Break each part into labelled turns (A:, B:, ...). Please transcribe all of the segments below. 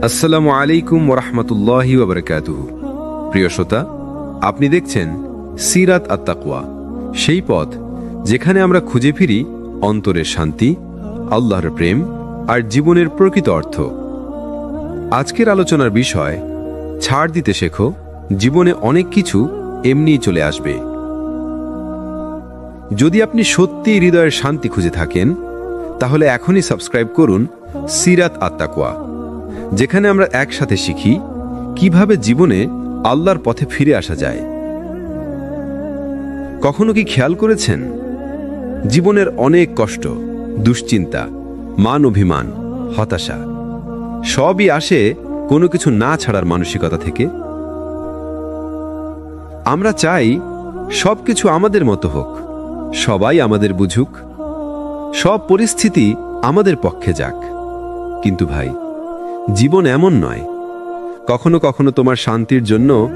A: আসসালামু আলাইকুম ওয়া রাহমাতুল্লাহি ওয়া বারাকাতুহু। প্রিয় শ্রোতা, আপনি দেখছেন সিরাত আত-তাকওয়া, সেই পথ যেখানে আমরা খুঁজে ফিরি অন্তরের শান্তি, আল্লাহর প্রেম আর জীবনের প্রকৃত অর্থ। আজকের আলোচনার বিষয়, ছাড় দিতে শেখো, জীবনে অনেক কিছু এমনিই চলে আসবে। যদি আপনি সত্যিই হৃদয়ের শান্তি খুঁজে থাকেন, তাহলে এখনই সাবস্ক্রাইব করুন সিরাত আত-তাকওয়া, যেখানে আমরা একসাথে শিখি কিভাবে জীবনে আল্লাহর পথে ফিরে আসা যায়। কখনো কি খেয়াল করেছেন, জীবনের অনেক কষ্ট, দুশ্চিন্তা, মান অভিমান, হতাশা সবই আসে কোনো কিছু না ছাড়ার মানসিকতা থেকে। আমরা চাই সবকিছু আমাদের মতো হোক, সবাই আমাদের বুঝুক, সব পরিস্থিতি আমাদের পক্ষে যাক। কিন্তু ভাই, জীবন এমন নয়। কখনো কখনো তোমার শান্তির জন্য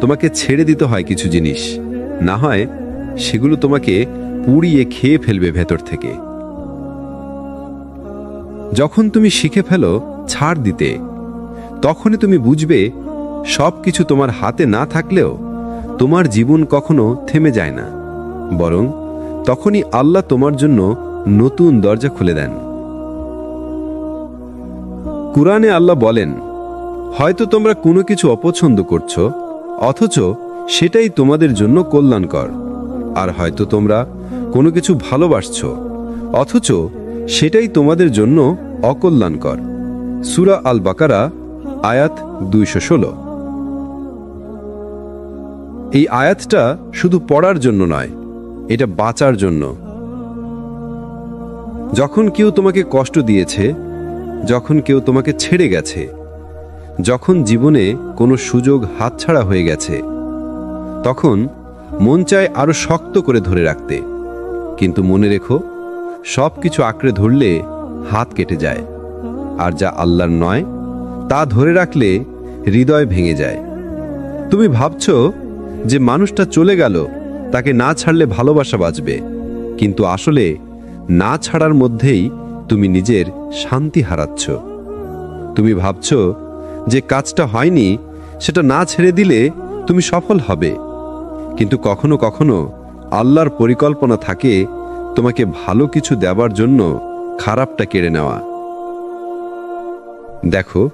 A: তোমাকে ছেড়ে দিতে হয় কিছু জিনিস, না হয় সেগুলো তোমাকে পুড়িয়ে খেয়ে ফেলবে ভেতর থেকে। যখন তুমি শিখে ফেলো ছাড় দিতে, তখনই তুমি বুঝবে সবকিছু তোমার হাতে না থাকলেও তোমার জীবন কখনো থেমে যায় না, বরং তখনই আল্লাহ তোমার জন্য নতুন দরজা খুলে দেন। কুরআনে আল্লাহ বলেন, হয়তো তোমরা কোনো কিছু অপছন্দ করছো, অথচ সেটাই তোমাদের জন্য কল্যাণকর। আর হয়তো তোমরা কোনো কিছু ভালোবাসছো, অথচ সেটাই তোমাদের জন্য অকল্যাণকর। সূরা আল বাকারা আয়াত 216। এই আয়াতটা শুধু পড়ার জন্য নয়, এটা বাঁচার জন্য। যখন কেউ তোমাকে কষ্ট দিয়েছে, যখন কেউ তোমাকে ছেড়ে গেছে, যখন জীবনে কোনো সুযোগ হাতছাড়া হয়ে গেছে, তখন মন চায় আরো শক্ত করে ধরে রাখতে। কিন্তু মনে রেখো, সব কিছু আঁকড়ে ধরলে হাত কেটে যায়, আর যা আল্লাহর নয় তা ধরে রাখলে হৃদয় ভেঙে যায়। তুমি ভাবছো যে মানুষটা চলে গেল, তাকে না ছাড়লে ভালোবাসা বাঁচবে, কিন্তু আসলে না ছাড়ার মধ্যেই তুমি নিজের শান্তি হারাচ্ছ। তুমি ভাবছো যে কাজটা হয়নি, সেটা না ছেড়ে দিলে তুমি সফল হবে, কিন্তু কখনো কখনো আল্লাহর পরিকল্পনা থাকে তোমাকে ভালো কিছু দেবার জন্য খারাপটা কেড়ে নেওয়া। দেখো,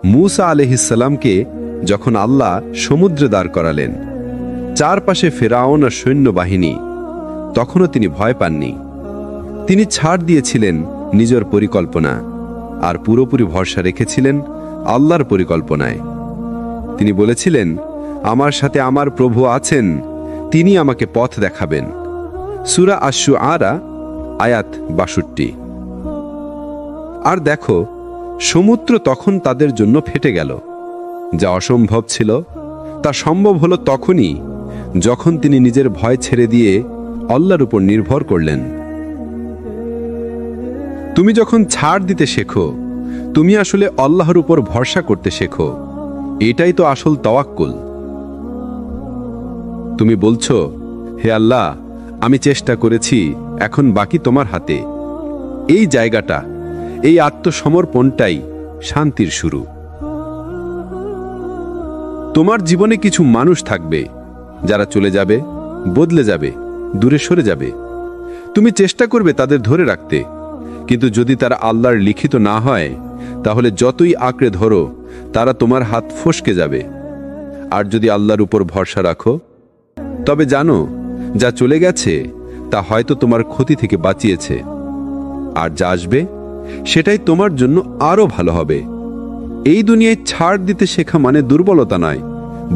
A: মূসা আলাইহিসসালামকে যখন আল্লাহ সমুদ্রে দাঁড় করালেন, চারপাশে ফেরাউন আর সৈন্যবাহিনী, তখনও তিনি ভয় পাননি। তিনি ছাড় দিয়েছিলেন নিজের পরিকল্পনা আর পুরোপুরি ভরসা রেখেছিলেন আল্লাহর পরিকল্পনায়। তিনি বলেছিলেন, আমার সাথে আমার প্রভু আছেন, তিনি আমাকে পথ দেখাবেন। সূরা আশ-শুআরা আয়াত 62। আর দেখো, সমুদ্র তখন তাদের জন্য ফেটে গেল। যা অসম্ভব ছিল তা সম্ভব হলো তখনই যখন তিনি নিজের ভয় ছেড়ে দিয়ে আল্লাহর উপর নির্ভর করলেন। তুমি যখন ছাড় দিতে শেখো, তুমি আসলে আল্লাহর উপর ভরসা করতে শেখো। এটাই তো আসল তাওয়াক্কুল। তুমি বলছো, হে আল্লাহ, আমি চেষ্টা করেছি, এখন বাকি তোমার হাতে। এই জায়গাটা, এই আত্মসমর্পণটাই শান্তির শুরু। তোমার জীবনে কিছু মানুষ থাকবে যারা চলে যাবে, বদলে যাবে, দূরে সরে যাবে। তুমি চেষ্টা করবে তাদের ধরে রাখতে, কিন্তু যদি তারা আল্লাহর লিখিত না হয়, তাহলে যতই আঁকড়ে ধরো তারা তোমার হাত ফসকে যাবে। আর যদি আল্লাহর উপর ভরসা রাখো, তবে জানো, যা চলে গেছে তা হয়তো তোমার ক্ষতি থেকে বাঁচিয়েছে, আর যা আসবে সেটাই তোমার জন্য আরো ভালো হবে। এই দুনিয়ায় ছাড় দিতে শেখা মানে দুর্বলতা নয়,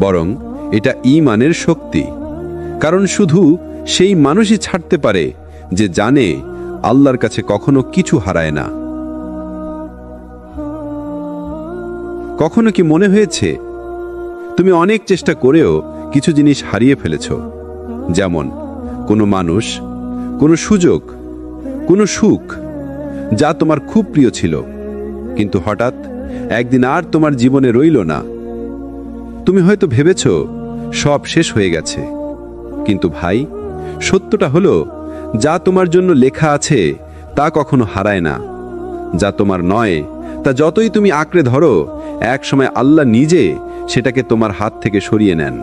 A: বরং এটা ঈমানের শক্তি। কারণ শুধু সেই মানুষই ছাড়তে পারে যে জানে আল্লাহর কাছে কখনো কিছু হারায় না। কখনো কি মনে হয়েছে তুমি অনেক চেষ্টা করেও কিছু জিনিস হারিয়ে ফেলেছ? যেমন কোনো মানুষ, কোনো সুযোগ, কোনো সুখ যা তোমার খুব প্রিয় ছিল, কিন্তু হঠাৎ একদিন আর তোমার জীবনে রইল না। তুমি হয়তো ভেবেছ সব শেষ হয়ে গেছে, কিন্তু ভাই, সত্যটা হলো, যা তোমার জন্য লেখা আছে তা কখনো হারায় না। যা তোমার নয় তা যতই তুমি আঁকড়ে ধরো, এক সময় আল্লাহ নিজে সেটাকে তোমার হাত থেকে সরিয়ে নেন।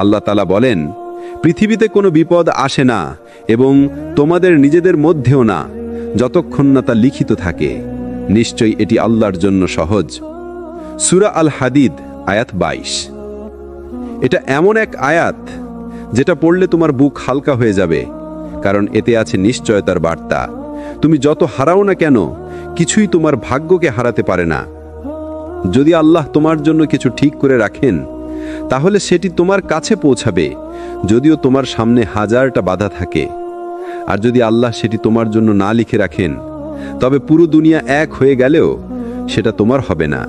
A: আল্লাহ তাআলা বলেন, পৃথিবীতে কোনো বিপদ আসে না এবং তোমাদের নিজেদের মধ্যেও না, যতক্ষণ না তা লিখিত থাকে। নিশ্চয়ই এটি আল্লাহর জন্য সহজ। সূরা আল হাদিদ আয়াত 22। এটা এমন এক আয়াত যেটা পড়লে তোমার বুক হালকা হয়ে যাবে, কারণ এতে আছে নিশ্চয়তার বার্তা। তুমি যত হারাও না কেন, কিছুই তোমার ভাগ্যকে হারাতে পারে না। যদি আল্লাহ তোমার জন্য কিছু ঠিক করে রাখেন, তাহলে সেটি তোমার কাছে পৌঁছাবে, যদিও তোমার সামনে হাজারটা বাধা থাকে। আর যদি আল্লাহ সেটি তোমার জন্য না লিখে রাখেন, তবে পুরো দুনিয়া এক হয়ে গেলেও সেটা তোমার হবে না।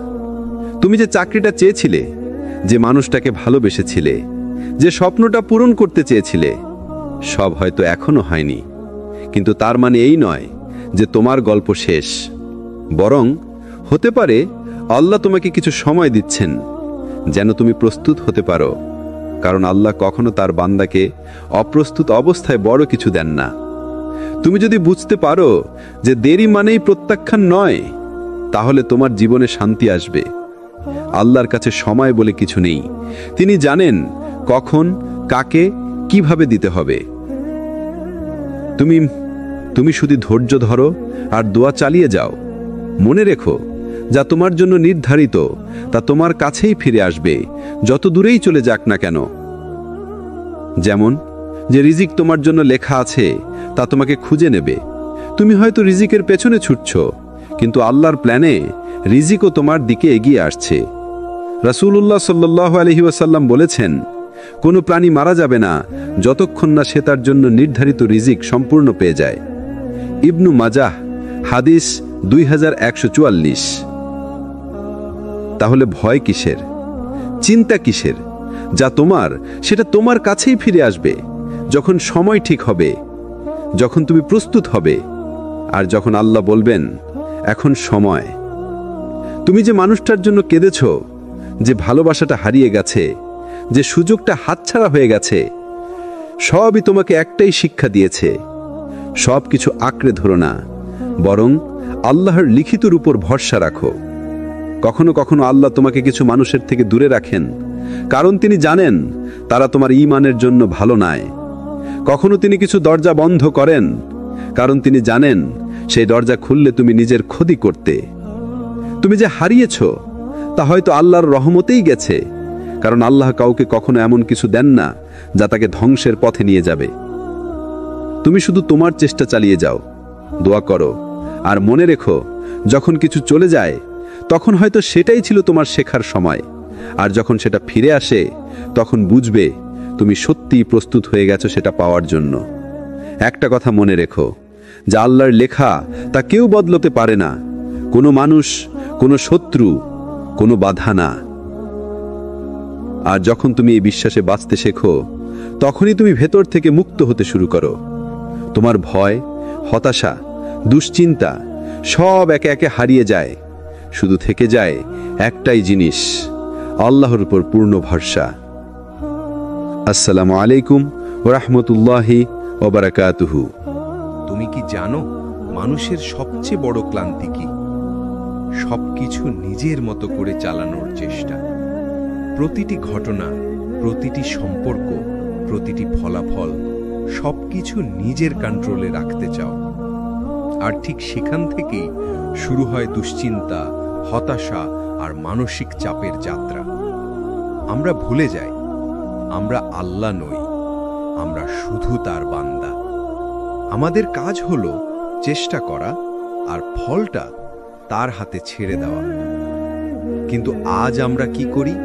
A: তুমি যে চাকরিটা চেয়েছিলে, যে মানুষটাকে ভালোবেসেছিলে, যে স্বপ্নটা পূরণ করতে চেয়েছিলে, সব হয়তো এখনো হয়নি, কিন্তু তার মানে এই নয় যে তোমার গল্প শেষ। বরং হতে পারে আল্লাহ তোমাকে কিছু সময় দিচ্ছেন, যেন তুমি প্রস্তুত হতে পারো, কারণ আল্লাহ কখনো তার বান্দাকে অপ্রস্তুত অবস্থায় বড় কিছু দেন না। তুমি যদি বুঝতে পারো যে দেরি মানেই প্রত্যাখ্যান নয়, তাহলে তোমার জীবনে শান্তি আসবে। আল্লাহর কাছে সময় বলে কিছু নেই। তিনি জানেন কখন, কাকে, কিভাবে দিতে হবে। তুমি শুধু ধৈর্য ধরো আর দোয়া চালিয়ে যাও। মনে রেখো, যা তোমার জন্য নির্ধারিত তা তোমার কাছেই ফিরে আসবে, যত দূরেই চলে যাক না কেন। যেমন যে রিজিক তোমার জন্য লেখা আছে তা তোমাকে খুঁজে নেবে। তুমি হয়তো রিজিকের পেছনে ছুটছ, কিন্তু আল্লাহর প্ল্যানে রিজিকও তোমার দিকে এগিয়ে আসছে। রাসূলুল্লাহ সাল্লাল্লাহু আলাইহি ওয়াসাল্লাম বলেছেন, কোনো প্রাণী মারা যাবে না যতক্ষণ না সে তার জন্য নির্ধারিত রিজিক সম্পূর্ণ পেয়ে যায়। ইবনু মাজাহ হাদিস 2144। তাহলে ভয় কিসের, চিন্তা কিসের? যা তোমার সেটা তোমার কাছেই ফিরে আসবে, যখন সময় ঠিক হবে, যখন তুমি প্রস্তুত হবে, আর যখন আল্লাহ বলবেন এখন সময়। তুমি যে মানুষটার জন্য কেঁদেছ, যে ভালোবাসাটা হারিয়ে গেছে, যে সুযোগটা হাতছাড়া হয়ে গেছে, সবই তোমাকে একটাই শিক্ষা দিয়েছে। সব কিছু আঁকড়ে ধরো না, বরং আল্লাহর লিখিতর উপর ভরসা রাখো। কখনো কখনো আল্লাহ তোমাকে কিছু মানুষের থেকে দূরে রাখেন, কারণ তিনি জানেন তারা তোমার ঈমানের জন্য ভালো নয়। কখনো তিনি কিছু দরজা বন্ধ করেন, কারণ তিনি জানেন সেই দরজা খুললে তুমি নিজের ক্ষতি করতে। তুমি যে হারিয়েছ তা হয়তো আল্লাহর রহমতেই গেছে, কারণ আল্লাহ কাউকে কখনো এমন কিছু দেন না যা তাকে ধ্বংসের পথে নিয়ে যাবে। তুমি শুধু তোমার চেষ্টা চালিয়ে যাও, দোয়া করো, আর মনে রেখো, যখন কিছু চলে যায় তখন হয়তো সেটাই ছিল তোমার শেখার সময়, আর যখন সেটা ফিরে আসে তখন বুঝবে তুমি সত্যিই প্রস্তুত হয়ে গেছো সেটা পাওয়ার জন্য। একটা কথা মনে রেখো, যা আল্লাহর লেখা তা কেউ বদলাতে পারে না, কোনো মানুষ, কোনো শত্রু, কোনো বাধা না। আর যখন তুমি এই বিশ্বাসে বাঁচতে শেখো, তখনই তুমি ভেতর থেকে মুক্ত হতে শুরু করো। তোমার ভয়, হতাশা, দুশ্চিন্তা সব একে একে হারিয়ে যায়। শুধু থেকে যায় একটাই জিনিস, আল্লাহর উপর পূর্ণ ভরসা। আসসালামু আলাইকুম ওয়া রাহমাতুল্লাহি ওয়া বারাকাতুহু।
B: তুমি কি জানো মানুষের সবচেয়ে বড় ক্লান্তি কি? সবকিছু নিজের মতো করে চালানোর চেষ্টা। প্রতিটি ঘটনা, প্রতিটি সম্পর্ক, প্রতিটি ফলাফল সবকিছু নিজের কন্ট্রোলে রাখতে চাও। আর ঠিক সেখান থেকেই শুরু হয় দুশ্চিন্তা, হতাশা আর মানসিক চাপের যাত্রা। আমরা ভুলে যাই আমরা আল্লাহ নই, আমরা শুধু তার বান্দা। আমাদের কাজ হলো চেষ্টা করা আর ফলটা তার হাতে ছেড়ে দেওয়া। কিন্তু আজ আমরা কি করি?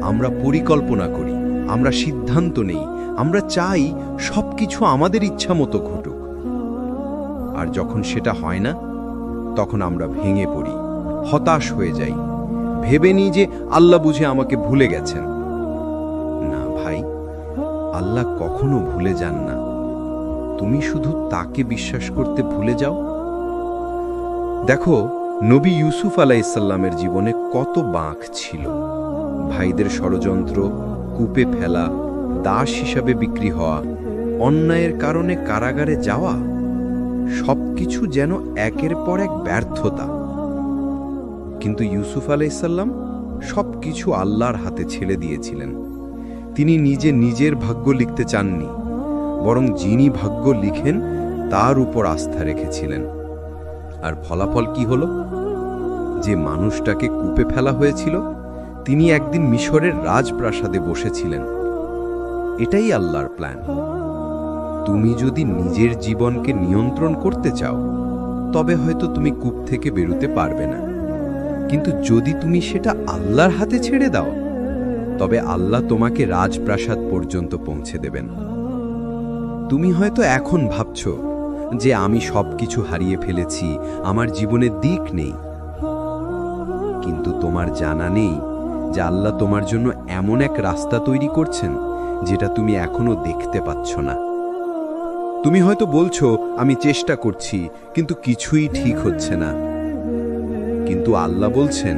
B: আমরা পরিকল্পনা করি, আমরা সিদ্ধান্ত নেই, আমরা চাই সবকিছু আমাদের ইচ্ছা মতো ঘটুক। আর যখন সেটা হয় না, তখন আমরা ভেঙে পড়ি, হতাশ হয়ে যাই, ভেবে নিই যে আল্লাহ বুঝে আমাকে ভুলে গেছেন। না ভাই, আল্লাহ কখনো ভুলে যান না। তুমি শুধু তাকে বিশ্বাস করতে ভুলে যাও। দেখো, নবী ইউসুফ আলাইহিসসালামের জীবনে কত বাঁক ছিল। ভাইদের ষড়যন্ত্র, কূপে ফেলা, দাস হিসাবে বিক্রি হওয়া, অন্যায়ের কারণে কারাগারে যাওয়া। সবকিছু যেন একের পর এক ব্যর্থতা। কিন্তু ইউসুফ আলাইসাল্লাম সবকিছু আল্লাহর হাতে ছেড়ে দিয়েছিলেন। তিনি নিজের ভাগ্য লিখতে চাননি, বরং যিনি ভাগ্য লিখেন তার উপর আস্থা রেখেছিলেন। আর ফলাফল কি হলো? যে মানুষটাকে কূপে ফেলা হয়েছিল তিনি একদিন মিশরের রাজপ্রাসাদে বসেছিলেন। এটাই আল্লাহর প্ল্যান। তুমি যদি নিজের জীবনকে নিয়ন্ত্রণ করতে চাও, তবে হয়তো তুমি কূপ থেকে বেরোতে পারবে না। কিন্তু যদি তুমি সেটা আল্লাহর হাতে ছেড়ে দাও, তবে আল্লাহ তোমাকে রাজপ্রাসাদ পর্যন্ত পৌঁছে দেবেন। তুমি হয়তো এখন ভাবছ যে আমি সবকিছু হারিয়ে ফেলেছি, আমার জীবনে দিক নেই। কিন্তু তোমার জানা নেই যে আল্লাহ তোমার জন্য এমন এক রাস্তা তৈরি করছেন যেটা তুমি এখনো দেখতে পাচ্ছ না। তুমি হয়তো বলছো, আমি চেষ্টা করছি কিন্তু কিছুই ঠিক হচ্ছে না। কিন্তু আল্লাহ বলছেন,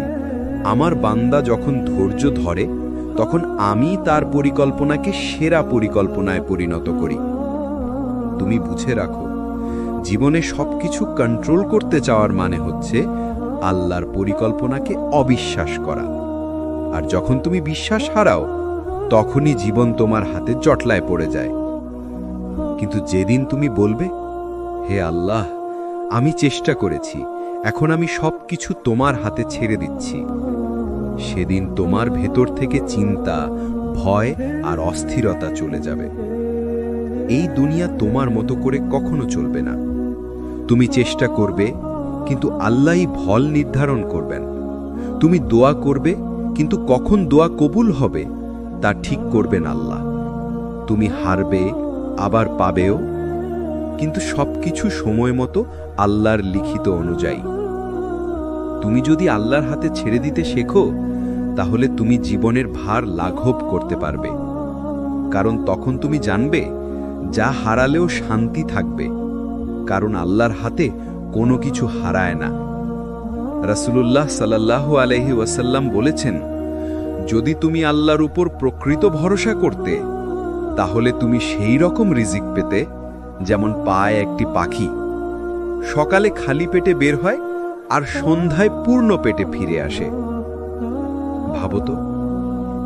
B: আমার বান্দা যখন ধৈর্য ধরে তখন আমি তার পরিকল্পনাকে সেরা পরিকল্পনায় পরিণত করি। তুমি বুঝে রাখো, জীবনে সবকিছু কন্ট্রোল করতে চাওয়ার মানে হচ্ছে আল্লাহর পরিকল্পনাকে অবিশ্বাস করা। আর যখন তুমি বিশ্বাস হারাও, তখনই জীবন তোমার হাতে জটলায় পড়ে যায়। কিন্তু যেদিন তুমি বলবে, হে আল্লাহ, আমি চেষ্টা করেছি, এখন আমি সবকিছু তোমার হাতে ছেড়ে দিচ্ছি, সেদিন তোমার ভেতর থেকে চিন্তা, ভয় আর অস্থিরতা চলে যাবে। এই দুনিয়া তোমার মতো করে কখনো চলবে না। তুমি চেষ্টা করবে, কিন্তু আল্লাহই ফল নির্ধারণ করবেন। তুমি দোয়া করবে, কিন্তু কখন দোয়া কবুল হবে তা ঠিক করবেন আল্লাহ। তুমি হারবে, আবার পাবেও, কিন্তু সবকিছু সময় মতো আল্লাহর লিখিত অনুযায়ী। তুমি যদি আল্লাহর হাতে ছেড়ে দিতে শেখো, তাহলে তুমি জীবনের ভার লাঘব করতে পারবে। কারণ তখন তুমি জানবে, যা হারালেও শান্তি থাকবে, কারণ আল্লাহর হাতে কোনো কিছু হারায় না। রাসূলুল্লাহ সাল্লাল্লাহু আলাইহি ওয়াসাল্লাম বলেছেন, যদি তুমি আল্লাহর উপর প্রকৃত ভরসা করতে, তাহলে তুমি সেই রকম রিজিক পেতে যেমন পায় একটি পাখি। সকালে খালি পেটে বের হয় আর সন্ধ্যায় পূর্ণ পেটে ফিরে আসে। ভাবো তো,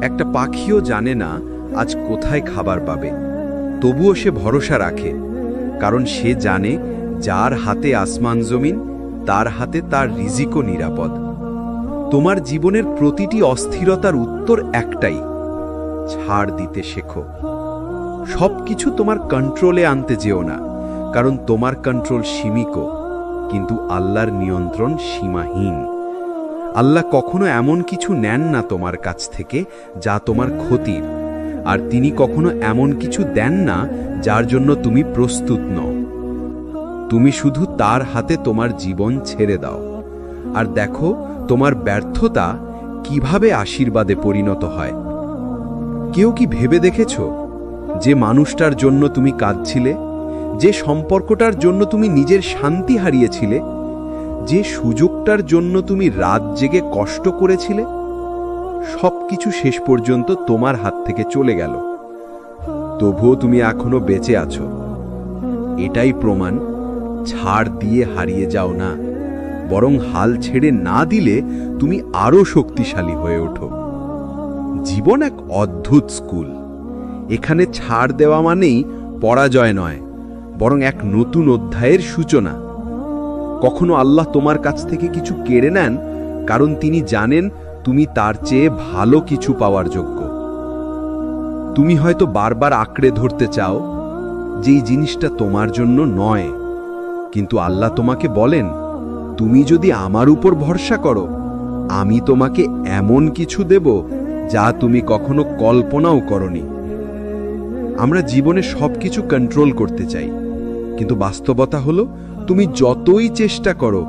B: একটা পাখিও জানে না আজ কোথায় খাবার পাবে, তবুও সে ভরসা রাখে, কারণ সে জানে যার হাতে আসমান জমিন, তার হাতে তার রিজিকও নিরাপদ। তোমার জীবনের প্রতিটি অস্থিরতার উত্তর একটাই, ছাড় দিতে শেখো। সবকিছু তোমার কন্ট্রোলে আনতে যেও না, কারণ তোমার কন্ট্রোল সীমিত, কিন্তু আল্লাহর নিয়ন্ত্রণ সীমাহীন। আল্লাহ কখনো এমন কিছু নেন না তোমার কাছ থেকে যা তোমার ক্ষতির, আর তিনি কখনো এমন কিছু দেন না যার জন্য তুমি প্রস্তুত নও। তুমি শুধু তার হাতে তোমার জীবন ছেড়ে দাও, আর দেখো তোমার ব্যর্থতা কিভাবে আশীর্বাদে পরিণত হয়। কেউ কি ভেবে দেখেছ, যে মানুষটার জন্য তুমি কাঁদছিলে, যে সম্পর্কটার জন্য তুমি নিজের শান্তি হারিয়েছিলে, যে সুযোগটার জন্য তুমি রাত জেগে কষ্ট করেছিলে, সবকিছু শেষ পর্যন্ত তোমার হাত থেকে চলে গেল, তবুও তুমি এখনো বেঁচে আছো। এটাই প্রমাণ, ছাড় দিয়ে হারিয়ে যাও না, বরং হাল ছেড়ে না দিলে তুমি আরো শক্তিশালী হয়ে ওঠো। জীবন এক অদ্ভুত স্কুল। এখানে ছাড় দেওয়া মানেই পরাজয় নয়, বরং এক নতুন অধ্যায়ের সূচনা। কখনো আল্লাহ তোমার কাছ থেকে কিছু কেড়ে নেন, কারণ তিনি জানেন তুমি তার চেয়ে ভালো কিছু পাওয়ার যোগ্য। তুমি হয়তো বারবার আঁকড়ে ধরতে চাও যেই জিনিসটা তোমার জন্য নয়, কিন্তু আল্লাহ তোমাকে বলেন, তুমি যদি আমার উপর ভরসা করো, আমি তোমাকে এমন কিছু দেব যা তুমি কখনো কল্পনাও করনি। আমরা জীবনে সবকিছু কন্ট্রোল করতে চাই, কিন্তু বাস্তবতা হলো, তুমি যতই চেষ্টা করো,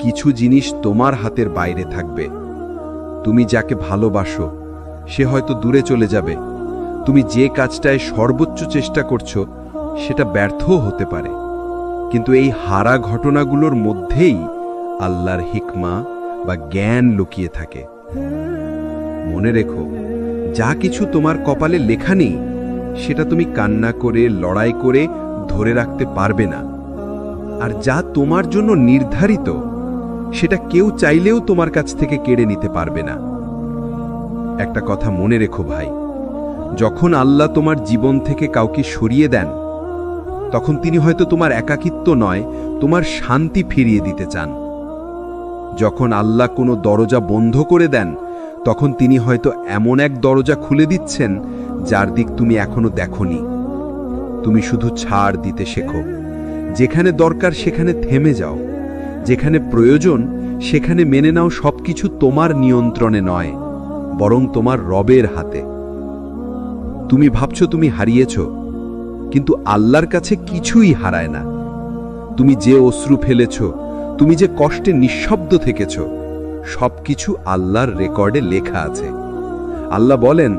B: কিছু জিনিস তোমার হাতের বাইরে থাকবে। তুমি যাকে ভালোবাসো, সে হয়তো দূরে চলে যাবে। তুমি যে কাজটায় সর্বোচ্চ চেষ্টা করছো, সেটা ব্যর্থও হতে পারে। কিন্তু এই হারা ঘটনাগুলোর মধ্যেই আল্লাহর হিকমা বা জ্ঞান লুকিয়ে থাকে। মনে রেখো, যা কিছু তোমার কপালে লেখা নেই, সেটা তুমি কান্না করে, লড়াই করে ধরে রাখতে পারবে না। আর যা তোমার জন্য নির্ধারিত সেটা কেউ চাইলেও তোমার কাছ থেকে কেড়ে নিতে পারবে না। একটা কথা মনে রেখো ভাই, যখন আল্লাহ তোমার জীবন থেকে কাউকে সরিয়ে দেন, তখন তিনি হয়তো তোমার একাকিত্ব নয়, তোমার শান্তি ফিরিয়ে দিতে চান। যখন আল্লাহ কোনো দরজা বন্ধ করে দেন, তখন তিনি হয়তো এমন এক দরজা খুলে দিচ্ছেন যার দিক তুমি এখনো দেখোনি। তুমি শুধু ছাড় দিতে শেখো। যেখানে দরকার সেখানে থেমে যাও, যেখানে প্রয়োজন সেখানে মেনে নাও সবকিছু তোমার নিয়ন্ত্রণে নয়, বরং তোমার রবের হাতে। তুমি ভাবছো তুমি হারিয়েছ, কিন্তু আল্লাহর কাছে কিছুই হারায় না। তুমি যে অশ্রু ফেলেছ, তুমি যে কষ্টে নিঃশব্দ থেকেছ, সবকিছু আল্লাহর রেকর্ডে লেখা আছে। আল্লাহ বলেন,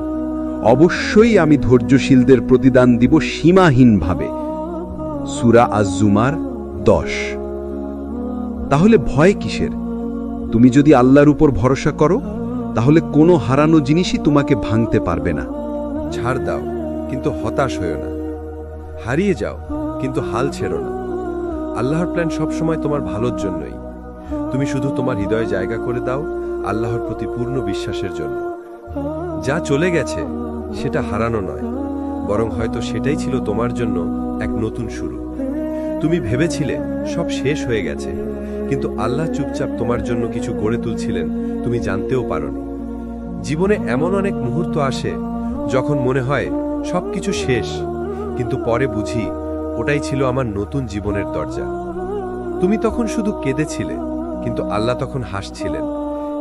B: অবশ্যই আমি ধৈর্যশীলদের প্রতিদান দিব সীমাহীনভাবে। সূরা আজ-জুমার 10। তাহলে ভয় কিসের? তুমি যদি আল্লাহর উপর ভরসা করো, তাহলে কোনো হারানো জিনিসই তোমাকে ভাঙতে পারবে না।
C: ছাড় দাও, কিন্তু হতাশ হইও না। হারিয়ে যাও, কিন্তু হাল ছেড়ো না। আল্লাহর প্ল্যান সবসময় তোমার ভালোর জন্যই। তুমি শুধু তোমার হৃদয়ে জায়গা করে দাও আল্লাহর প্রতি পূর্ণ বিশ্বাসের জন্য। যা চলে গেছে সেটা হারানো নয়, বরং হয়তো সেটাই ছিল তোমার জন্য এক নতুন শুরু। তুমি ভেবেছিলে সব শেষ হয়ে গেছে, কিন্তু আল্লাহ চুপচাপ তোমার জন্য কিছু গড়ে তুলছিলেন, তুমি জানতেও পারোনি। জীবনে এমন অনেক মুহূর্ত আসে যখন মনে হয় সবকিছু শেষ, কিন্তু পরে বুঝি ওটাই ছিল আমার নতুন জীবনের দরজা। তুমি তখন শুধু কেঁদেছিলে, কিন্তু আল্লাহ তখন হাসছিলেন,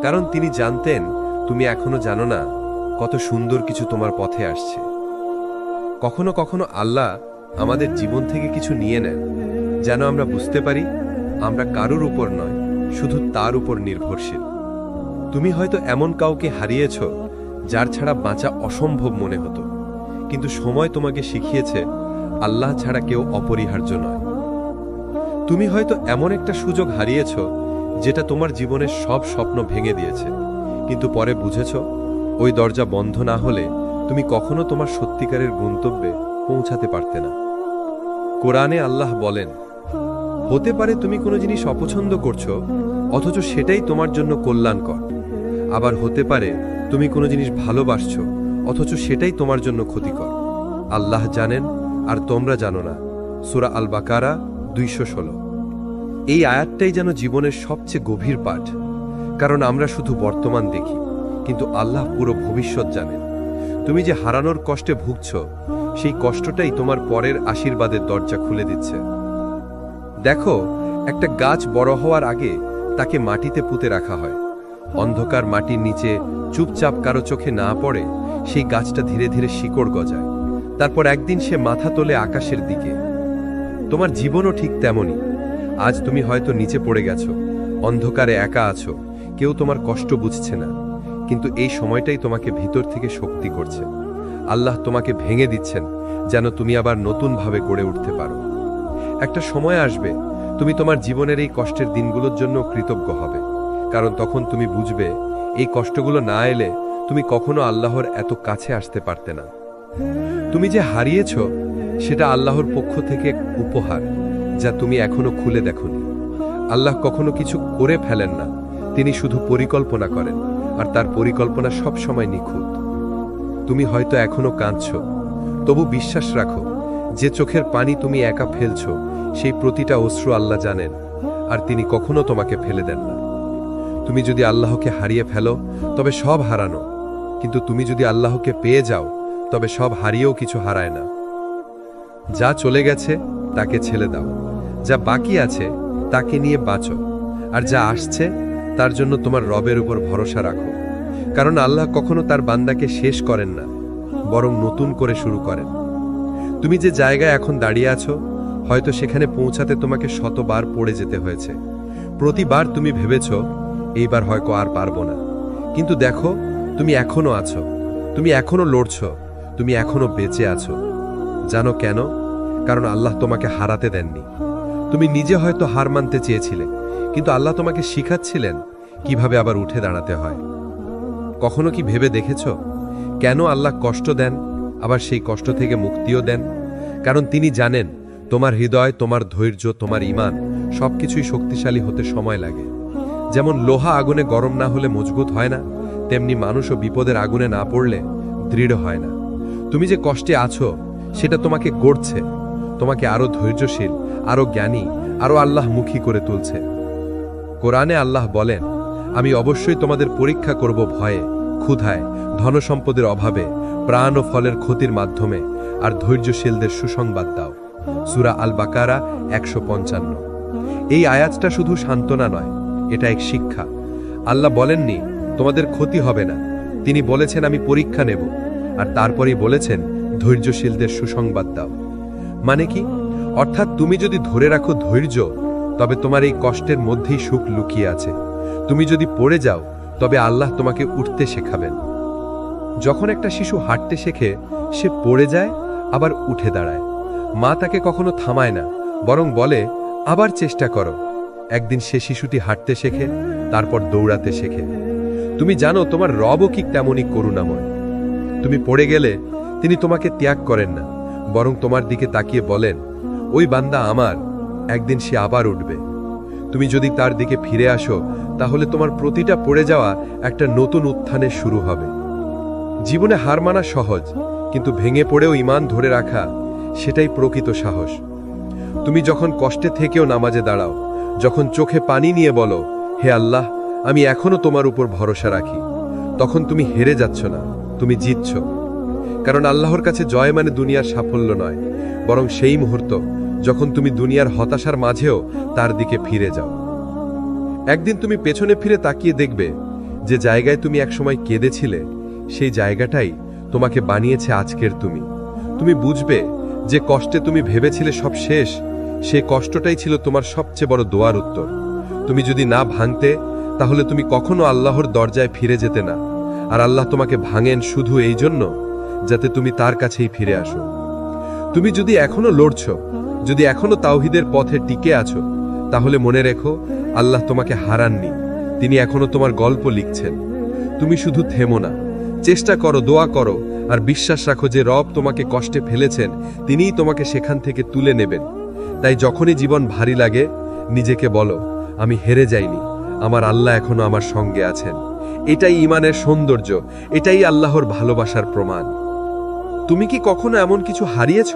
C: কারণ তিনি জানতেন তুমি এখনো জানো না কত সুন্দর কিছু তোমার পথে আসছে। কখনো কখনো আল্লাহ আমাদের জীবন থেকে কিছু নিয়ে নেন, যেন আমরা বুঝতে পারি আমরা কারোর উপর নয়, শুধু তার উপর নির্ভরশীল। তুমি হয়তো এমন কাউকে হারিয়েছ যার ছাড়া বাঁচা অসম্ভব মনে হতো, কিন্তু সময় তোমাকে শিখিয়েছে আল্লাহ ছাড়া কেউ অপরিহার্য নয়। তুমি হয়তো এমন একটা সুযোগ হারিয়েছ যেটা তোমার জীবনের সব স্বপ্ন ভেঙে দিয়েছে, কিন্তু পরে বুঝেছ ওই দরজা বন্ধ না হলে তুমি কখনো তোমার সত্যিকারের গন্তব্যে পৌঁছাতে পারতে না। কোরআনে আল্লাহ বলেন, হতে পারে তুমি কোনো জিনিস অপছন্দ করছো, অথচ সেটাই তোমার জন্য কল্যাণকর। আবার হতে পারে তুমি কোনো জিনিস ভালোবাসছো, অথচ সেটাই তোমার জন্য ক্ষতিকর। আল্লাহ জানেন আর তোমরা জানো না। সূরা আল বাকারা 216। এই আয়াতটাই যেন জীবনের সবচেয়ে গভীর পাঠ, কারণ আমরা শুধু বর্তমান দেখি, কিন্তু আল্লাহ পুরো ভবিষ্যৎ জানেন। তুমি যে হারানোর কষ্টে ভুগছ, সেই কষ্টটাই তোমার পরের আশীর্বাদের দরজা খুলে দিচ্ছে। দেখো, একটা গাছ বড় হওয়ার আগে তাকে মাটিতে পুঁতে রাখা হয়। অন্ধকার মাটির নিচে চুপচাপ কারো চোখে না পড়ে সেই গাছটা ধীরে ধীরে শিকড় গজায়। তারপর একদিন সে মাথা তোলে আকাশের দিকে। তোমার জীবনও ঠিক তেমনই। আজ তুমি হয়তো নিচে পড়ে গেছো, অন্ধকারে একা আছো, কেউ তোমার কষ্ট বুঝছে না, কিন্তু এই সময়টাই তোমাকে ভিতর থেকে শক্তি করছে। আল্লাহ তোমাকে ভেঙে দিচ্ছেন যেন তুমি আবার নতুনভাবে গড়ে উঠতে পারো। একটা সময় আসবে তুমি তোমার জীবনের এই কষ্টের দিনগুলোর জন্য কৃতজ্ঞ হবে, কারণ তখন তুমি বুঝবে এই কষ্টগুলো না এলে তুমি কখনো আল্লাহর এত কাছে আসতে পারতে না। তুমি যে হারিয়েছ সেটা আল্লাহর পক্ষ থেকে এক উপহার, যা তুমি এখনো খুলে দেখোনি। আল্লাহ কখনো কিছু করে ফেলেন না, তিনি শুধু পরিকল্পনা করেন, আর তার পরিকল্পনা সব সময় নিখুঁত। তুমি হয়তো এখনো কাঁদছ, তবু বিশ্বাস রাখো যে চোখের পানি তুমি একা ফেলছ, সেই প্রতিটা অশ্রু আল্লাহ জানেন, আর তিনি কখনো তোমাকে ফেলে দেন না। তুমি যদি আল্লাহকে হারিয়ে ফেলো তবে সব হারানো, কিন্তু তুমি যদি আল্লাহকে পেয়ে যাও তবে সব হারিয়েও কিছু হারায় না। যা চলে গেছে তাকে ছেড়ে দাও, যা বাকি আছে তাকে নিয়ে বাঁচো, আর যা আসছে তার জন্য তোমার রবের উপর ভরসা রাখো, কারণ আল্লাহ কখনো তার বান্দাকে শেষ করেন না, বরং নতুন করে শুরু করেন। তুমি যে জায়গায় এখন দাঁড়িয়ে আছো, হয়তো সেখানে পৌঁছাতে তোমাকে শতবার পড়ে যেতে হয়েছে। প্রতিবার তুমি ভেবেছ এইবার হয়তো আর পারবো না, কিন্তু দেখো তুমি এখনো আছো, তুমি এখনো লড়ছ, তুমি এখনো বেঁচে আছো। জানো কেন? কারণ আল্লাহ তোমাকে হারাতে দেননি। তুমি নিজে হয়তো হার মানতে চেয়েছিলে, কিন্তু আল্লাহ তোমাকে শিখাচ্ছিলেন কিভাবে আবার উঠে দাঁড়াতে হয়। কখনো কি ভেবে দেখেছ কেন আল্লাহ কষ্ট দেন, আবার সেই কষ্ট থেকে মুক্তিও দেন? কারণ তিনি জানেন তোমার হৃদয়, তোমার ধৈর্য, তোমার ঈমান সবকিছুই শক্তিশালী হতে সময় লাগে। যেমন লোহা আগুনে গরম না হলে মজবুত হয় না, তেমনি মানুষও বিপদের আগুনে না পড়লে দৃঢ় হয় না। তুমি যে কষ্টে আছো সেটা তোমাকে গড়ছে, তোমাকে আরো ধৈর্যশীল, আরো জ্ঞানী, আরো আল্লাহমুখী করে তুলছে। কোরআনে আল্লাহ বলেন, আমি অবশ্যই তোমাদের পরীক্ষা করব ভয়ে, ক্ষুধায়, ধনসম্পদের অভাবে, প্রাণ ও ফলের ক্ষতির মাধ্যমে, আর ধৈর্যশীলদের সুসংবাদ দাও। সূরা আল বাকারা 155। এই আয়াতটা শুধু সান্ত্বনা নয়, এটা এক শিক্ষা। আল্লাহ বলেননি তোমাদের ক্ষতি হবে না, তিনি বলেছেন আমি পরীক্ষা নেব, আর তারপরেই বলেছেন ধৈর্যশীলদের সুসংবাদ দাও। মানে কি? অর্থাৎ তুমি যদি ধরে রাখো ধৈর্য, তবে তোমার এই কষ্টের মধ্যেই সুখ লুকিয়ে আছে। তুমি যদি পড়ে যাও, তবে আল্লাহ তোমাকে উঠতে শেখাবেন। যখন একটা শিশু হাঁটতে শেখে, সে পড়ে যায় আবার উঠে দাঁড়ায়। মা তাকে কখনো থামায় না, বরং বলে আবার চেষ্টা করো। একদিন সে শিশুটি হাঁটতে শেখে, তারপর দৌড়াতে শেখে। তুমি জানো তোমার রবও কি তেমনই করুণাময়। তুমি পড়ে গেলে তিনি তোমাকে ত্যাগ করেন না, বরং তোমার দিকে তাকিয়ে বলেন, ওই বান্দা আমার, একদিন সে আবার উঠবে। তুমি যদি তার দিকে ফিরে আসো, তাহলে তোমার প্রতিটা পড়ে যাওয়া একটা নতুন উত্থানের শুরু হবে। জীবনে হার মানা সহজ, কিন্তু ভেঙে পড়েও ঈমান ধরে রাখা, সেটাই প্রকৃত সাহস। তুমি যখন কষ্টে থেকেও নামাজে দাঁড়াও, যখন চোখে পানি নিয়ে বলো, হে আল্লাহ, আমি এখনো তোমার উপর ভরসা রাখি, তখন তুমি হেরে যাচ্ছ না, তুমি জিতছ। কারণ আল্লাহর কাছে জয় মানে দুনিয়ার সাফল্য নয়, বরং সেই মুহূর্ত যখন তুমি দুনিয়ার হতাশার মাঝেও তার দিকে ফিরে যাও। একদিন তুমি পেছনে ফিরে তাকিয়ে দেখবে, যে জায়গায় তুমি একসময় কেঁদেছিলে, সেই জায়গাটাই তোমাকে বানিয়েছে আজকের তুমি। তুমি বুঝবে যে কষ্টে তুমি ভেবেছিলে সব শেষ, সেই কষ্টটাই ছিল তোমার সবচেয়ে বড় দোয়ার উত্তর। তুমি যদি না ভাঙতে, তাহলে তুমি কখনো আল্লাহর দরজায় ফিরে যেতে না। আর আল্লাহ তোমাকে ভাঙেন শুধু এই জন্য, যাতে তুমি তার কাছেই ফিরে আসো। তুমি যদি এখনো লড়ছ, যদি এখনো তাওহীদের পথে টিকে আছো, তাহলে মনে রেখো, আল্লাহ তোমাকে হারাননি, তিনি এখনো তোমার গল্প লিখছেন। তুমি শুধু থেমো না, চেষ্টা করো, দোয়া করো, আর বিশ্বাস রাখো যে রব তোমাকে কষ্টে ফেলেছেন, তিনিই তোমাকে সেখান থেকে তুলে নেবেন। তাই যখনই জীবন ভারী লাগে, নিজেকে বলো, আমি হেরে যাইনি, আমার আল্লাহ এখনো আমার সঙ্গে আছেন। এটাই ঈমানের সৌন্দর্য, এটাই আল্লাহর ভালোবাসার প্রমাণ। তুমি কি কখনো এমন কিছু হারিয়েছ,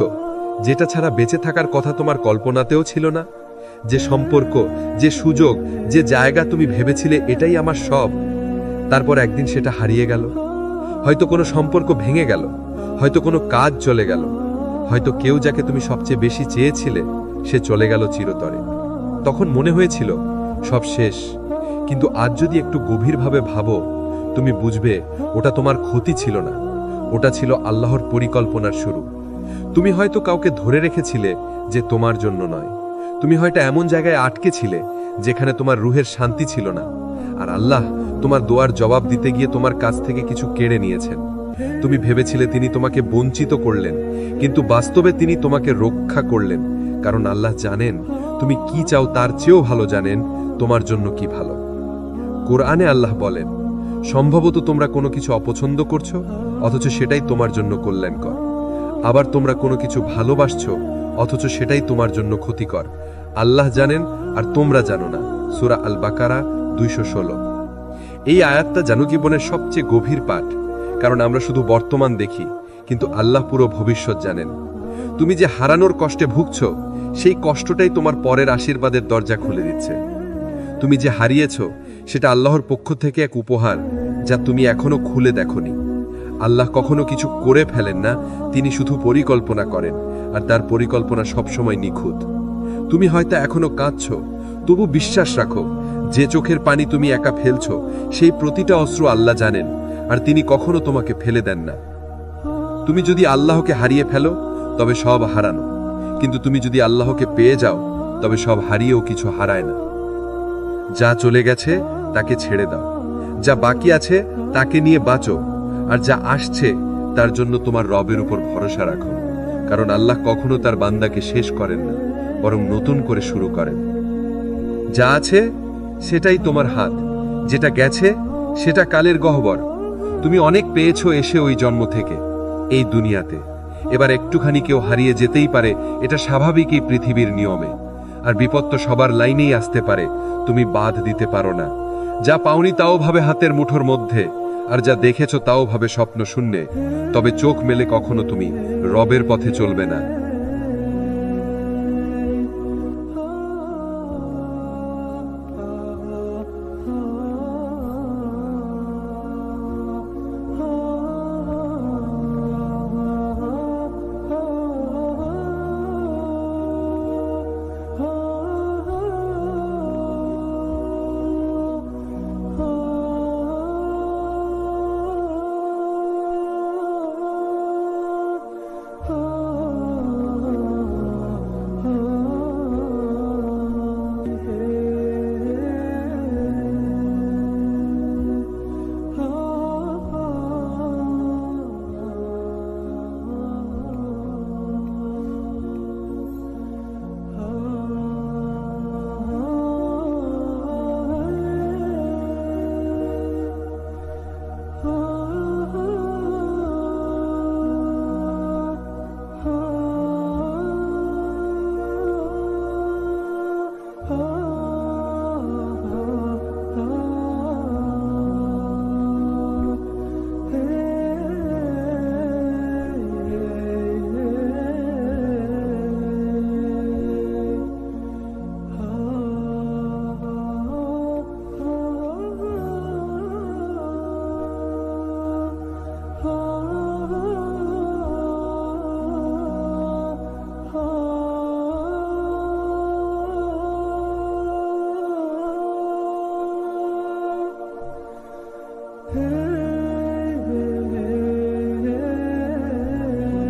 C: যেটা ছাড়া বেঁচে থাকার কথা তোমার কল্পনাতেও ছিল না? যে সম্পর্ক, যে সুযোগ, যে জায়গা তুমি ভেবেছিলে এটাই আমার সব, তারপর একদিন সেটা হারিয়ে গেল। হয়তো কোনো সম্পর্ক ভেঙে গেল, হয়তো কোনো কাজ চলে গেল, হয়তো কেউ যাকে তুমি সবচেয়ে বেশি চেয়েছিলে সে চলে গেল চিরতরে। তখন মনে হয়েছিল সব শেষ, কিন্তু আজ যদি একটু গভীরভাবে ভাবো, তুমি বুঝবে ওটা তোমার ক্ষতি ছিল না, ওটা ছিল আল্লাহর পরিকল্পনার শুরু। তুমি হয়তো কাউকে ধরে রেখেছিলে যে তোমার জন্য নয়, তুমি হয়তো এমন জায়গায় আটকে ছিলে যেখানে তোমার রুহের শান্তি ছিল না, আর আল্লাহ তোমার দোয়ার জবাব দিতে গিয়ে তোমার কাছ থেকে কিছু কেড়ে নিয়েছেন। তুমি ভেবেছিলে তিনি তোমাকে বঞ্চিত করলেন, কিন্তু বাস্তবে তিনি তোমাকে রক্ষা করলেন, কারণ আল্লাহ জানেন তুমি কি চাও, তার চেয়েও ভালো জানেন তোমার জন্য কি ভালো। কোরআনে আল্লাহ বলেন, সম্ভবত তোমরা কোনো কিছু অপছন্দ করছো, অথচ সেটাই তোমার জন্য কল্যাণকর। আবার তোমরা কোনো কিছু ভালোবাসছো, অথচ সেটাই তোমার জন্য ক্ষতিকর। আল্লাহ জানেন আর তোমরা জানো না। সূরা আল বাকারা 216। এই আয়াতটা জানো জীবনের সবচেয়ে গভীর পাঠ, কারণ আমরা শুধু বর্তমান দেখি, কিন্তু আল্লাহ পুরো ভবিষ্যৎ জানেন। তুমি যে হারানোর কষ্টে ভুগছ, সেই কষ্টটাই তোমার পরের আশীর্বাদের দরজা খুলে দিচ্ছে। তুমি যে হারিয়েছ, সেটা আল্লাহর পক্ষ থেকে এক উপহার, যা তুমি এখনো খুলে দেখোনি। আল্লাহ কখনো কিছু করে ফেলেন না, তিনি শুধু পরিকল্পনা করেন, আর তার পরিকল্পনা সবসময় নিখুঁত। তুমি হয়তো এখনো কাঁদছ, তবু বিশ্বাস রাখো, যে চোখের পানি তুমি একা ফেলছ, সেই প্রতিটা অশ্রু আল্লাহ জানেন, আর তিনি কখনো তোমাকে ফেলে দেন না। তুমি যদি আল্লাহকে হারিয়ে ফেলো, তবে সব হারানো, কিন্তু তুমি যদি আল্লাহকে পেয়ে যাও, তবে সব হারিয়েও কিছু হারায় না। যা চলে গেছে তাকে ছেড়ে দাও, যা বাকি আছে তাকে নিয়ে বাঁচো, আর যা আসছে তার জন্য তোমার রবের উপর ভরসা রাখো, কারণ আল্লাহ কখনো তার বান্দাকে শেষ করেন না, বরং নতুন করে শুরু করেন। যা আছে সেটাই তোমার হাত, যেটা গেছে সেটা কালের গহ্বর। তুমি অনেক পেয়েছো এসে ওই জন্ম থেকে, এই দুনিয়াতে। এবার একটুখানি কেউ হারিয়ে যেতেই পারে, এটা স্বাভাবিক এই পৃথিবীর নিয়মে। আর বিপদ তো সবার লাইনেই আসতে পারে, তুমি বাধ দিতে পারো না। যা পাওনি তাও ভাবে হাতের মুঠোর মধ্যে, আর যা দেখেছ তাও ভাবে স্বপ্ন শূন্যে। তবে চোখ মেলে কখনো তুমি রবের পথে চলবে না।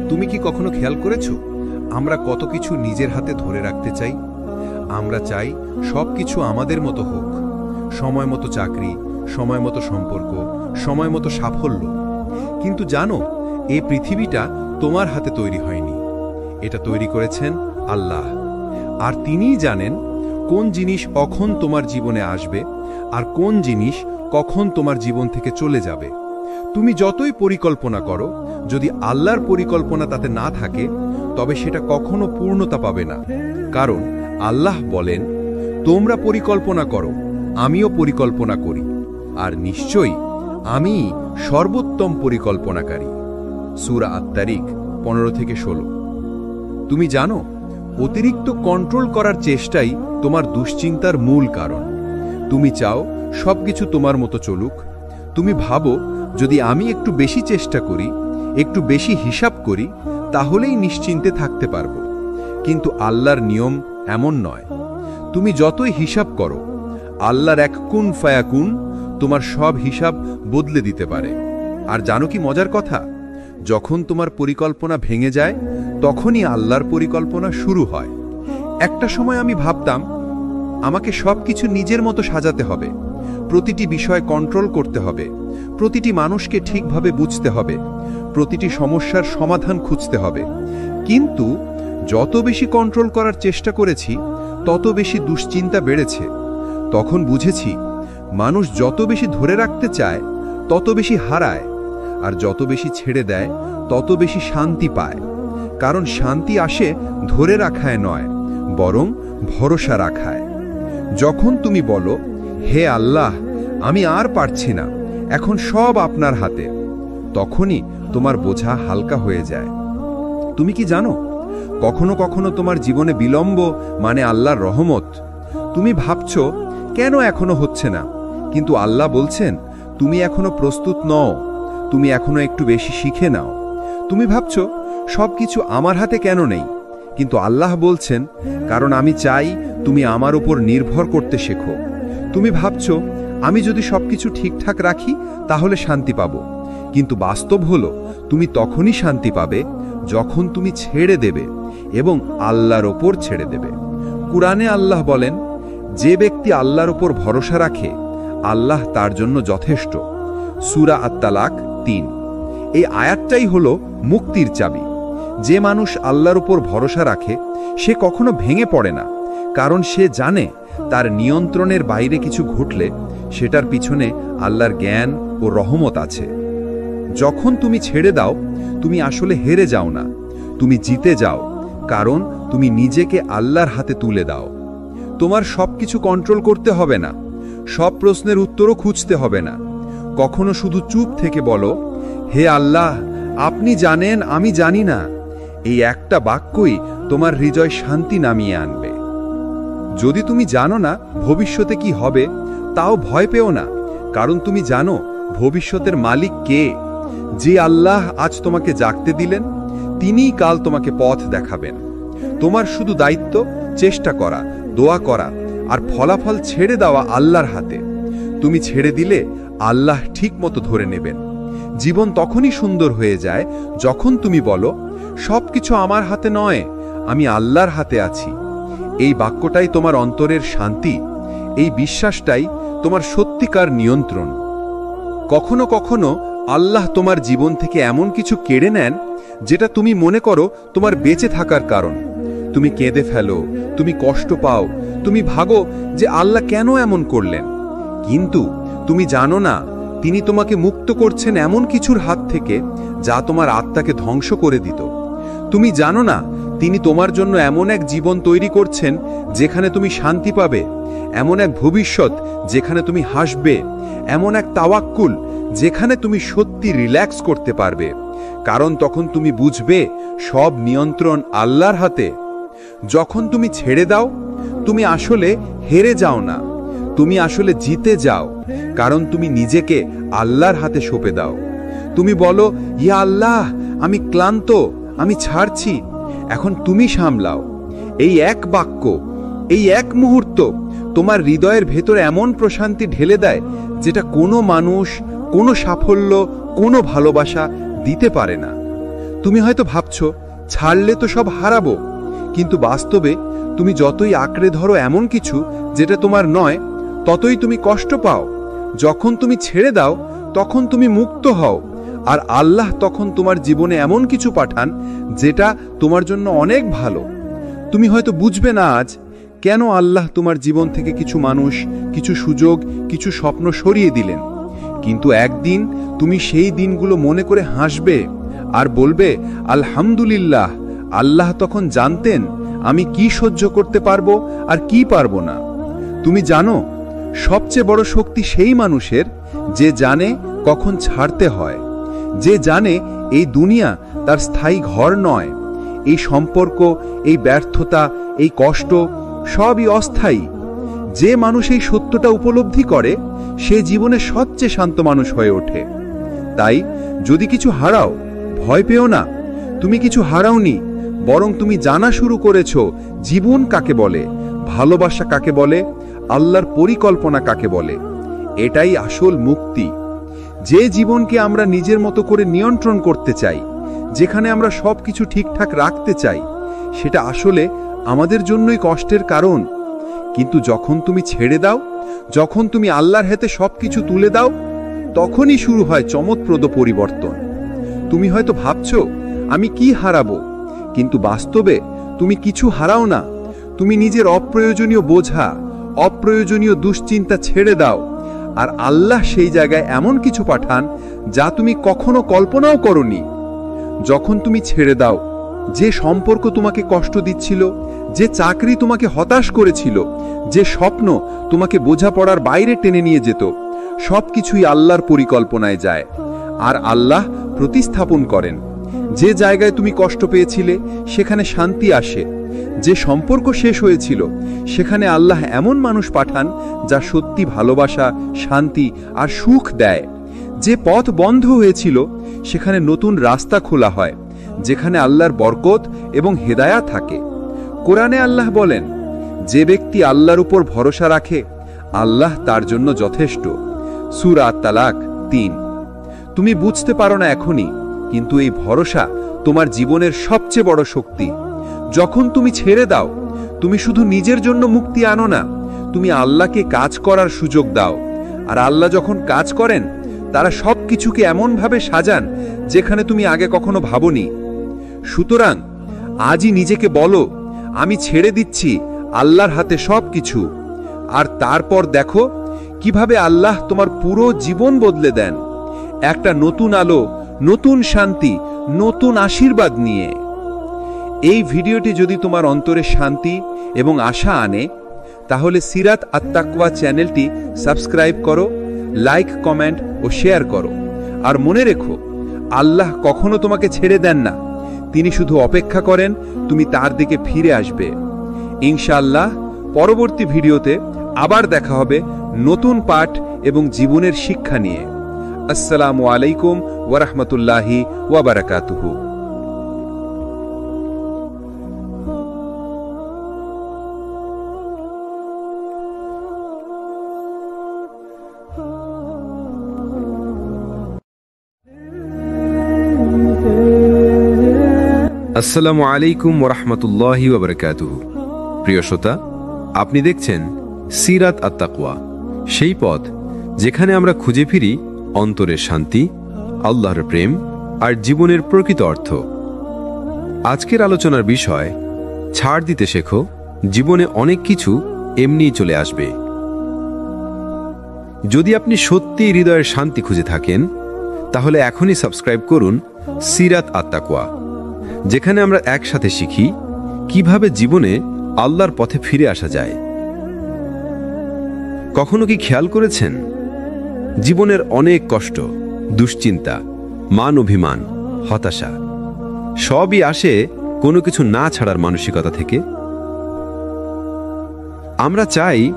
B: তুমি কি কখনো খেয়াল করেছো আমরা কত কিছু নিজের হাতে ধরে রাখতে চাই? আমরা চাই সবকিছু আমাদের মতো হোক, সময় মতো চাকরি, সময় মতো সম্পর্ক, সময় মতো সাফল্য। কিন্তু জানো, এই পৃথিবীটা তোমার হাতে তৈরি হয়নি, এটা তৈরি করেছেন আল্লাহ। আর তিনিই জানেন কোন জিনিস কখন তোমার জীবনে আসবে আর কোন জিনিস কখন তোমার জীবন থেকে চলে যাবে। তুমি যতই পরিকল্পনা করো, যদি আল্লাহর পরিকল্পনা তাতে না থাকে তবে সেটা কখনো পূর্ণতা পাবে না। কারণ আল্লাহ বলেন, তোমরা পরিকল্পনা করো, আমিও পরিকল্পনা করি, আর নিশ্চয়ই আমি সর্বোত্তম পরিকল্পনাকারী। সূরা আত-তারিক 15-16। তুমি জানো, অতিরিক্ত কন্ট্রোল করার চেষ্টাই তোমার দুশ্চিন্তার মূল কারণ। তুমি চাও সবকিছু তোমার মতো চলুক। তুমি ভাবো, যদি আমি একটু বেশি চেষ্টা করি, একটু বেশি হিসাব করি, তাহলেই নিশ্চিন্তে থাকতে পারবো। কিন্তু আল্লাহর নিয়ম এমন নয়। তুমি যতই হিসাব করো, আল্লাহর এক কুন ফায়াকুন তোমার সব হিসাব বদলে দিতে পারে। আর জানো কি মজার কথা, যখন তোমার পরিকল্পনা ভেঙে যায়, তখনই আল্লাহর পরিকল্পনা শুরু হয়। একটা সময় আমি ভাবতাম, আমাকে সবকিছু নিজের মতো সাজাতে হবে, প্রতিটি বিষয় কন্ট্রোল করতে হবে, প্রতিটি মানুষকে ঠিকভাবে বুঝতে হবে, প্রতিটি সমস্যার সমাধান খুঁজতে হবে। কিন্তু যত বেশি কন্ট্রোল করার চেষ্টা করেছি, তত বেশি দুশ্চিন্তা বেড়েছে। তখন বুঝেছি, মানুষ যত বেশি ধরে রাখতে চায়, তত বেশি হারায়, আর যত বেশি ছেড়ে দেয়, তত বেশি শান্তি পায়। কারণ শান্তি আসে ধরে রাখায় নয়, বরং ভরসা রাখায়। যখন তুমি বলো, হে আল্লাহ, আমি আর পারছি না, এখন সব আপনার হাতে, তখনই তোমার বোঝা হালকা হয়ে যায়। তুমি কি জানো, কখনো কখনো তোমার জীবনে বিলম্ব মানে আল্লাহর রহমত। তুমি ভাবছো, কেন এখনো হচ্ছে না? কিন্তু আল্লাহ বলছেন, তুমি এখনো প্রস্তুত নও, তুমি এখনো একটু বেশি শিখে নাও। তুমি ভাবছো, সবকিছু আমার হাতে কেন নেই? কিন্তু আল্লাহ বলছেন, কারণ আমি চাই তুমি আমার উপর নির্ভর করতে শেখো। তুমি ভাবছো, আমি যদি সবকিছু ঠিকঠাক রাখি তাহলে শান্তি পাবো। কিন্তু বাস্তব হলো, তুমি তখনই শান্তি পাবে যখন তুমি ছেড়ে দেবে এবং আল্লাহর ওপর ছেড়ে দেবে। কুরআনে আল্লাহ বলেন, যে ব্যক্তি আল্লাহর ওপর ভরসা রাখে, আল্লাহ তার জন্য যথেষ্ট। সূরা আত-তালাক 3। এই আয়াতটাই হলো মুক্তির চাবি। যে মানুষ আল্লাহর উপর ভরসা রাখে, সে কখনো ভেঙে পড়ে না, কারণ সে জানে তার নিয়ন্ত্রণের বাইরে কিছু ঘটলে সেটার পিছনে আল্লাহর জ্ঞান ও রহমত আছে। যখন তুমি ছেড়ে দাও, তুমি আসলে হেরে যাও না, তুমি জিতে যাও, কারণ তুমি নিজেকে আল্লাহর হাতে তুলে দাও।
C: তোমার সবকিছু কন্ট্রোল করতে হবে না, সব প্রশ্নের উত্তরও খুঁজতে হবে না। কখনো শুধু চুপ থেকে বলো, হে আল্লাহ, আপনি জানেন আমি জানি না। এই একটা বাক্যই তোমার হৃদয় শান্তি নামিয়ে আনবে। যদি তুমি জানো না ভবিষ্যতে কি হবে, তাও ভয় পেও না, কারণ তুমি জানো ভবিষ্যতের মালিক কে। যে আল্লাহ আজ তোমাকে জাগতে দিলেন, তিনিই কাল তোমাকে পথ দেখাবেন। তোমার শুধু দায়িত্ব চেষ্টা করা, দোয়া করা আর ফলাফল ছেড়ে দেওয়া আল্লাহর হাতে। তুমি ছেড়ে দিলে আল্লাহ ঠিক মতো ধরে নেবেন। জীবন তখনই সুন্দর হয়ে যায় যখন তুমি বলো, সবকিছু আমার হাতে নয়, আমি আল্লাহর হাতে আছি। এই বাক্যটাই তোমার অন্তরের শান্তি, এই বিশ্বাসটাই তোমার সত্যিকার নিয়ন্ত্রণ। কখনো কখনো আল্লাহ তোমার জীবন থেকে এমন কিছু কেড়ে নেন যেটা তুমি মনে করো তোমার বেঁচে থাকার কারণ। তুমি কেঁদে ফেলো, তুমি কষ্ট পাও, তুমি ভাবো যে আল্লাহ কেন এমন করলেন। কিন্তু তুমি জানো না তিনি তোমাকে মুক্ত করছেন এমন কিছুর হাত থেকে যা তোমার আত্মাকে ধ্বংস করে দিত। তুমি জানো না তিনি তোমার জন্য এমন এক জীবন তৈরি করছেন যেখানে তুমি শান্তি পাবে, এমন এক ভবিষ্যৎ যেখানে তুমি হাসবে, এমন এক তাওয়াক্কুল যেখানে তুমি সত্যি রিল্যাক্স করতে পারবে। কারণ তখন তুমি বুঝবে সব নিয়ন্ত্রণ আল্লাহর হাতে। যখন তুমি ছেড়ে দাও, তুমি আসলে হেরে যাও না, তুমি আসলে জিতে যাও, কারণ তুমি নিজেকে আল্লাহর হাতে সঁপে দাও। তুমি বলো, ইয়া আল্লাহ, আমি ক্লান্ত, আমি ছাড়ছি, এখন তুমি সামলাও। এই এক বাক্য, এই এক মুহূর্ত তোমার হৃদয়ের ভেতরে এমন প্রশান্তি ঢেলে দেয় যেটা কোনো মানুষ, কোনো সাফল্য, কোনো ভালোবাসা দিতে পারে না। তুমি হয়তো ভাবছো ছাড়লে তো সব হারাবো, কিন্তু বাস্তবে তুমি যতই আঁকড়ে ধরো এমন কিছু যেটা তোমার নয়, ততই তুমি কষ্ট পাও। যখন তুমি ছেড়ে দাও তখন তুমি মুক্ত হও, আর আল্লাহ তখন তোমার জীবনে এমন কিছু পাঠান যেটা তোমার জন্য অনেক ভালো। তুমি হয়তো বুঝবে না আজ কেন আল্লাহ তোমার জীবন থেকে কিছু মানুষ, কিছু সুযোগ, কিছু স্বপ্ন সরিয়ে দিলেন, কিন্তু একদিন তুমি সেই দিনগুলো মনে করে হাসবে আর বলবে, আলহামদুলিল্লাহ, আল্লাহ তখন জানতেন আমি কি সহ্য করতে পারবো আর কি পারবো না। তুমি জানো সবচেয়ে বড় শক্তি সেই মানুষের যে জানে কখন ছাড়তে হয়, যে জানে এই দুনিয়া তার স্থায়ী ঘর নয়, এই সম্পর্ক, এই ব্যর্থতা, এই কষ্ট সবই অস্থায়ী। যে মানুষ এই সত্যটা উপলব্ধি করে সে জীবনে সবচেয়ে শান্ত মানুষ হয়ে ওঠে। তাই যদি কিছু হারাও, ভয় পেও না, তুমি কিছু হারাওনি, বরং তুমি জানা শুরু করেছো জীবন কাকে বলে, ভালোবাসা কাকে বলে, আল্লাহর পরিকল্পনা কাকে বলে। এটাই আসল মুক্তি। যে জীবনকে আমরা নিজের মতো করে নিয়ন্ত্রণ করতে চাই, যেখানে আমরা সবকিছু ঠিকঠাক রাখতে চাই, সেটা আসলে আমাদের জন্যই কষ্টের কারণ। কিন্তু যখন তুমি ছেড়ে দাও, যখন তুমি আল্লাহর হাতে সবকিছু তুলে দাও, তখনই শুরু হয় চমৎপ্রদ পরিবর্তন। তুমি হয়তো ভাবছো আমি কি হারাবো, কিন্তু বাস্তবে তুমি কিছু হারাও না। তুমি নিজের অপ্রয়োজনীয় বোঝা, অপ্রয়োজনীয় দুশ্চিন্তা ছেড়ে দাও, আর আল্লাহ সেই জায়গায় এমন কিছু পাঠান যা তুমি কখনো কল্পনাও করনি। যখন তুমি ছেড়ে দাও, যে সম্পর্ক তোমাকে কষ্ট দিচ্ছিল, যে চাকরি তোমাকে হতাশ করেছিল, যে স্বপ্ন তোমাকে বোঝাপড়ার বাইরে টেনে নিয়ে যেত, সবকিছুই আল্লাহর পরিকল্পনায় যায়, আর আল্লাহ প্রতিস্থাপন করেন। যে জায়গায় তুমি কষ্ট পেয়েছিলে সেখানে শান্তি আসে, যে সম্পর্ক শেষ হয়েছিল সেখানে আল্লাহ এমন মানুষ পাঠান যা সত্যি ভালোবাসা, শান্তি আর সুখ দেয়। যে পথ বন্ধ হয়েছিল সেখানে নতুন রাস্তা খোলা হয়, যেখানে আল্লাহর বরকত এবং হেদায়াত থাকে। কোরআনে আল্লাহ বলেন, যে ব্যক্তি আল্লাহর উপর ভরসা রাখে আল্লাহ তার জন্য যথেষ্ট। সূরা তালাক ৩। তুমি বুঝতে পারো না এখনই, কিন্তু এই ভরসা তোমার জীবনের সবচেয়ে বড় শক্তি। যখন তুমি ছেড়ে দাও, তুমি শুধু নিজের জন্য মুক্তি আনো না, তুমি আল্লাহকে কাজ করার সুযোগ দাও। আর আল্লাহ যখন কাজ করেন, তারা সবকিছুকে এমনভাবে সাজান যেখানে তুমি আগে কখনো ভাবনি। সুতরাং আজই নিজেকে বলো, আমি ছেড়ে দিচ্ছি আল্লাহর হাতে সবকিছু। আর তারপর দেখো কিভাবে আল্লাহ তোমার পুরো জীবন বদলে দেন, একটা নতুন আলো, নতুন শান্তি, নতুন আশীর্বাদ নিয়ে। এই ভিডিওটি যদি তোমার অন্তরে শান্তি এবং আশা আনে,
D: তাহলে সিরাত আত-তাকওয়া চ্যানেলটি সাবস্ক্রাইব করো, লাইক, কমেন্ট ও শেয়ার করো। আর মনে রেখো, আল্লাহ কখনো তোমাকে ছেড়ে দেন না। তিনি শুধু অপেক্ষা করেন তুমি তার দিকে ফিরে আসবে। ইনশাআল্লাহ পরবর্তী ভিডিওতে আবার দেখা হবে নতুন পাঠ এবং জীবনের শিক্ষা নিয়ে। আসসালামু আলাইকুম ওয়া রাহমাতুল্লাহি ওয়া বারাকাতুহু।
A: আসসালামু আলাইকুম ওরহমতুল্লাহি ওবরাকাতুহু। প্রিয় শ্রোতা, আপনি দেখছেন সিরাত আত-তাকওয়া, সেই পথ যেখানে আমরা খুঁজে ফিরি অন্তরের শান্তি, আল্লাহর প্রেম আর জীবনের প্রকৃত অর্থ। আজকের আলোচনার বিষয়, ছাড় দিতে শেখো, জীবনে অনেক কিছু এমনিই চলে আসবে। যদি আপনি সত্যি হৃদয়ের শান্তি খুঁজে থাকেন, তাহলে এখনই সাবস্ক্রাইব করুন সিরাত আত-তাকওয়া, যেখানে আমরা একসাথে শিখি কিভাবে জীবনে আল্লাহর পথে ফিরে আসা যায়। কখনো কি খেয়াল করেছেন, জীবনের অনেক কষ্ট, দুশ্চিন্তা, মান অভিমান, হতাশা সবই আসে কোনো কিছু না ছাড়ার মানসিকতা থেকে। আমরা চাই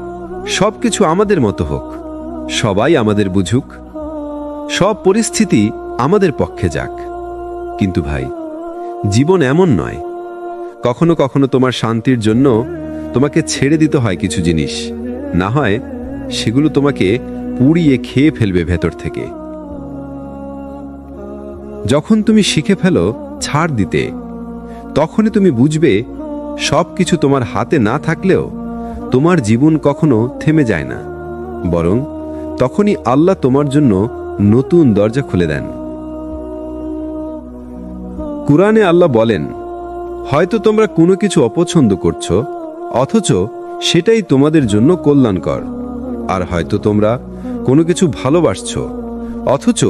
A: সবকিছু আমাদের মতো হোক, সবাই আমাদের বুঝুক, সব পরিস্থিতি আমাদের পক্ষে যাক। কিন্তু ভাই, জীবন এমন নয়। কখনো কখনো তোমার শান্তির জন্য তোমাকে ছেড়ে দিতে হয় কিছু জিনিস, না হয় সেগুলো তোমাকে পুড়িয়ে খেয়ে ফেলবে ভেতর থেকে। যখন তুমি শিখে ফেলো ছাড় দিতে, তখনই তুমি বুঝবে সবকিছু তোমার হাতে না থাকলেও তোমার জীবন কখনো থেমে যায় না, বরং তখনই আল্লাহ তোমার জন্য নতুন দরজা খুলে দেন। কুরআনে আল্লাহ বলেন, হয়তো তোমরা কোনো কিছু অপছন্দ করছো, অথচ সেটাই তোমাদের জন্য কল্যাণকর। আর হয়তো তোমরা কোনো কিছু ভালোবাসছো, অথচ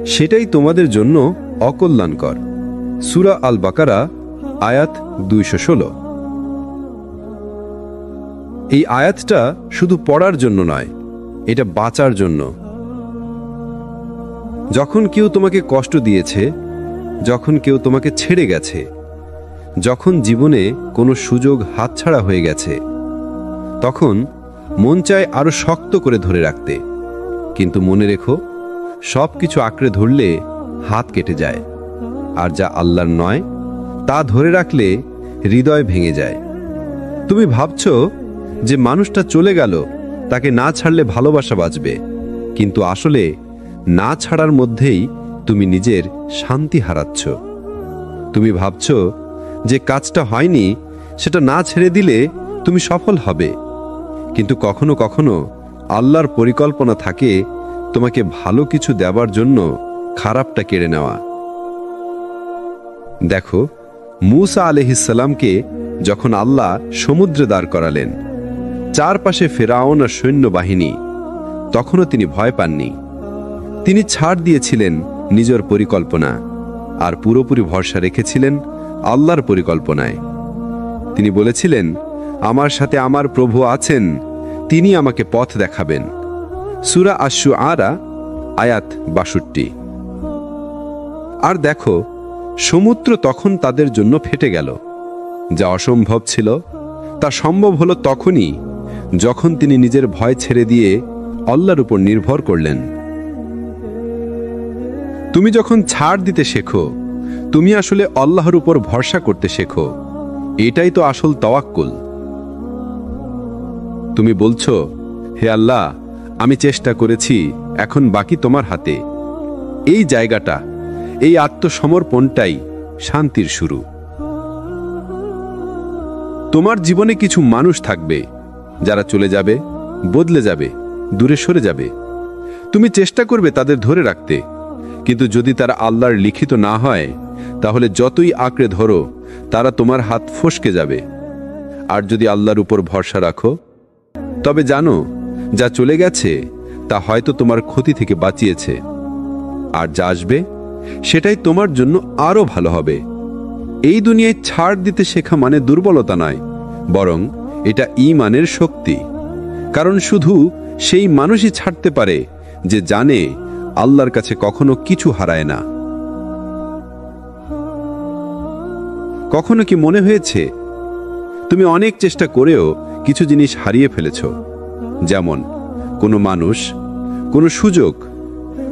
A: সেটাই তোমাদের জন্য অকল্যাণকর। সূরা আল বাকারা আয়াত 216। এই আয়াতটা শুধু পড়ার জন্য নয়, এটা বাঁচার জন্য। যখন কেউ তোমাকে কষ্ট দিয়েছে, যখন কেউ তোমাকে ছেড়ে গেছে, যখন জীবনে কোনো সুযোগ হাতছাড়া হয়ে গেছে, তখন মন চায় আরো শক্ত করে ধরে রাখতে। কিন্তু মনে রেখো, সব কিছু আঁকড়ে ধরলে হাত কেটে যায়, আর যা আল্লাহর নয় তা ধরে রাখলে হৃদয় ভেঙে যায়। তুমি ভাবছো যে মানুষটা চলে গেল, তাকে না ছাড়লে ভালোবাসা বাঁচবে, কিন্তু আসলে না ছাড়ার মধ্যেই তুমি নিজের শান্তি হারাচ্ছ। তুমি ভাবছো যে কাজটা হয়নি, সেটা না ছেড়ে দিলে তুমি সফল হবে, কিন্তু কখনো কখনো আল্লাহর পরিকল্পনা থাকে তোমাকে ভালো কিছু দেবার জন্য খারাপটা কেড়ে নেওয়া। দেখো, মূসা আলাইহিসসালামকে যখন আল্লাহ সমুদ্রে দাঁড় করালেন, চারপাশে ফেরাউন আর সৈন্যবাহিনী, তখনও তিনি ভয় পাননি। তিনি ছাড় দিয়েছিলেন নিজের পরিকল্পনা আর পুরোপুরি ভরসা রেখেছিলেন আল্লাহর পরিকল্পনায়। তিনি বলেছিলেন, আমার সাথে আমার প্রভু আছেন, তিনি আমাকে পথ দেখাবেন। সূরা আশ-শুআরা আয়াত 62। আর দেখো, সমুদ্র তখন তাদের জন্য ফেটে গেল। যা অসম্ভব ছিল তা সম্ভব হলো তখনই যখন তিনি নিজের ভয় ছেড়ে দিয়ে আল্লাহর উপর নির্ভর করলেন। তুমি যখন ছাড় দিতে শেখো, তুমি আসলে আল্লাহর উপর ভরসা করতে শেখো। এটাই তো আসল তাওয়াক্কুল। তুমি বলছো, হে আল্লাহ, আমি চেষ্টা করেছি, এখন বাকি তোমার হাতে। এই জায়গাটা, এই আত্মসমর্পণটাই শান্তির শুরু। তোমার জীবনে কিছু মানুষ থাকবে যারা চলে যাবে, বদলে যাবে, দূরে সরে যাবে। তুমি চেষ্টা করবে তাদের ধরে রাখতে, কিন্তু যদি তারা আল্লাহর লিখিত না হয়, তাহলে যতই আঁকড়ে ধরো তারা তোমার হাত ফসকে যাবে। আর যদি আল্লাহর উপর ভরসা রাখো, তবে জানো, যা চলে গেছে তা হয়তো তোমার ক্ষতি থেকে বাঁচিয়েছে, আর যা আসবে সেটাই তোমার জন্য আরো ভালো হবে। এই দুনিয়ায় ছাড় দিতে শেখা মানে দুর্বলতা নয়, বরং এটা ঈমানের শক্তি, কারণ শুধু সেই মানুষই ছাড়তে পারে যে জানে আল্লাহর কাছে কখনো কিছু হারায় না। কখনো কি মনে হয়েছে তুমি অনেক চেষ্টা করেও কিছু জিনিস হারিয়ে ফেলেছ? যেমন কোনো মানুষ, কোনো সুযোগ,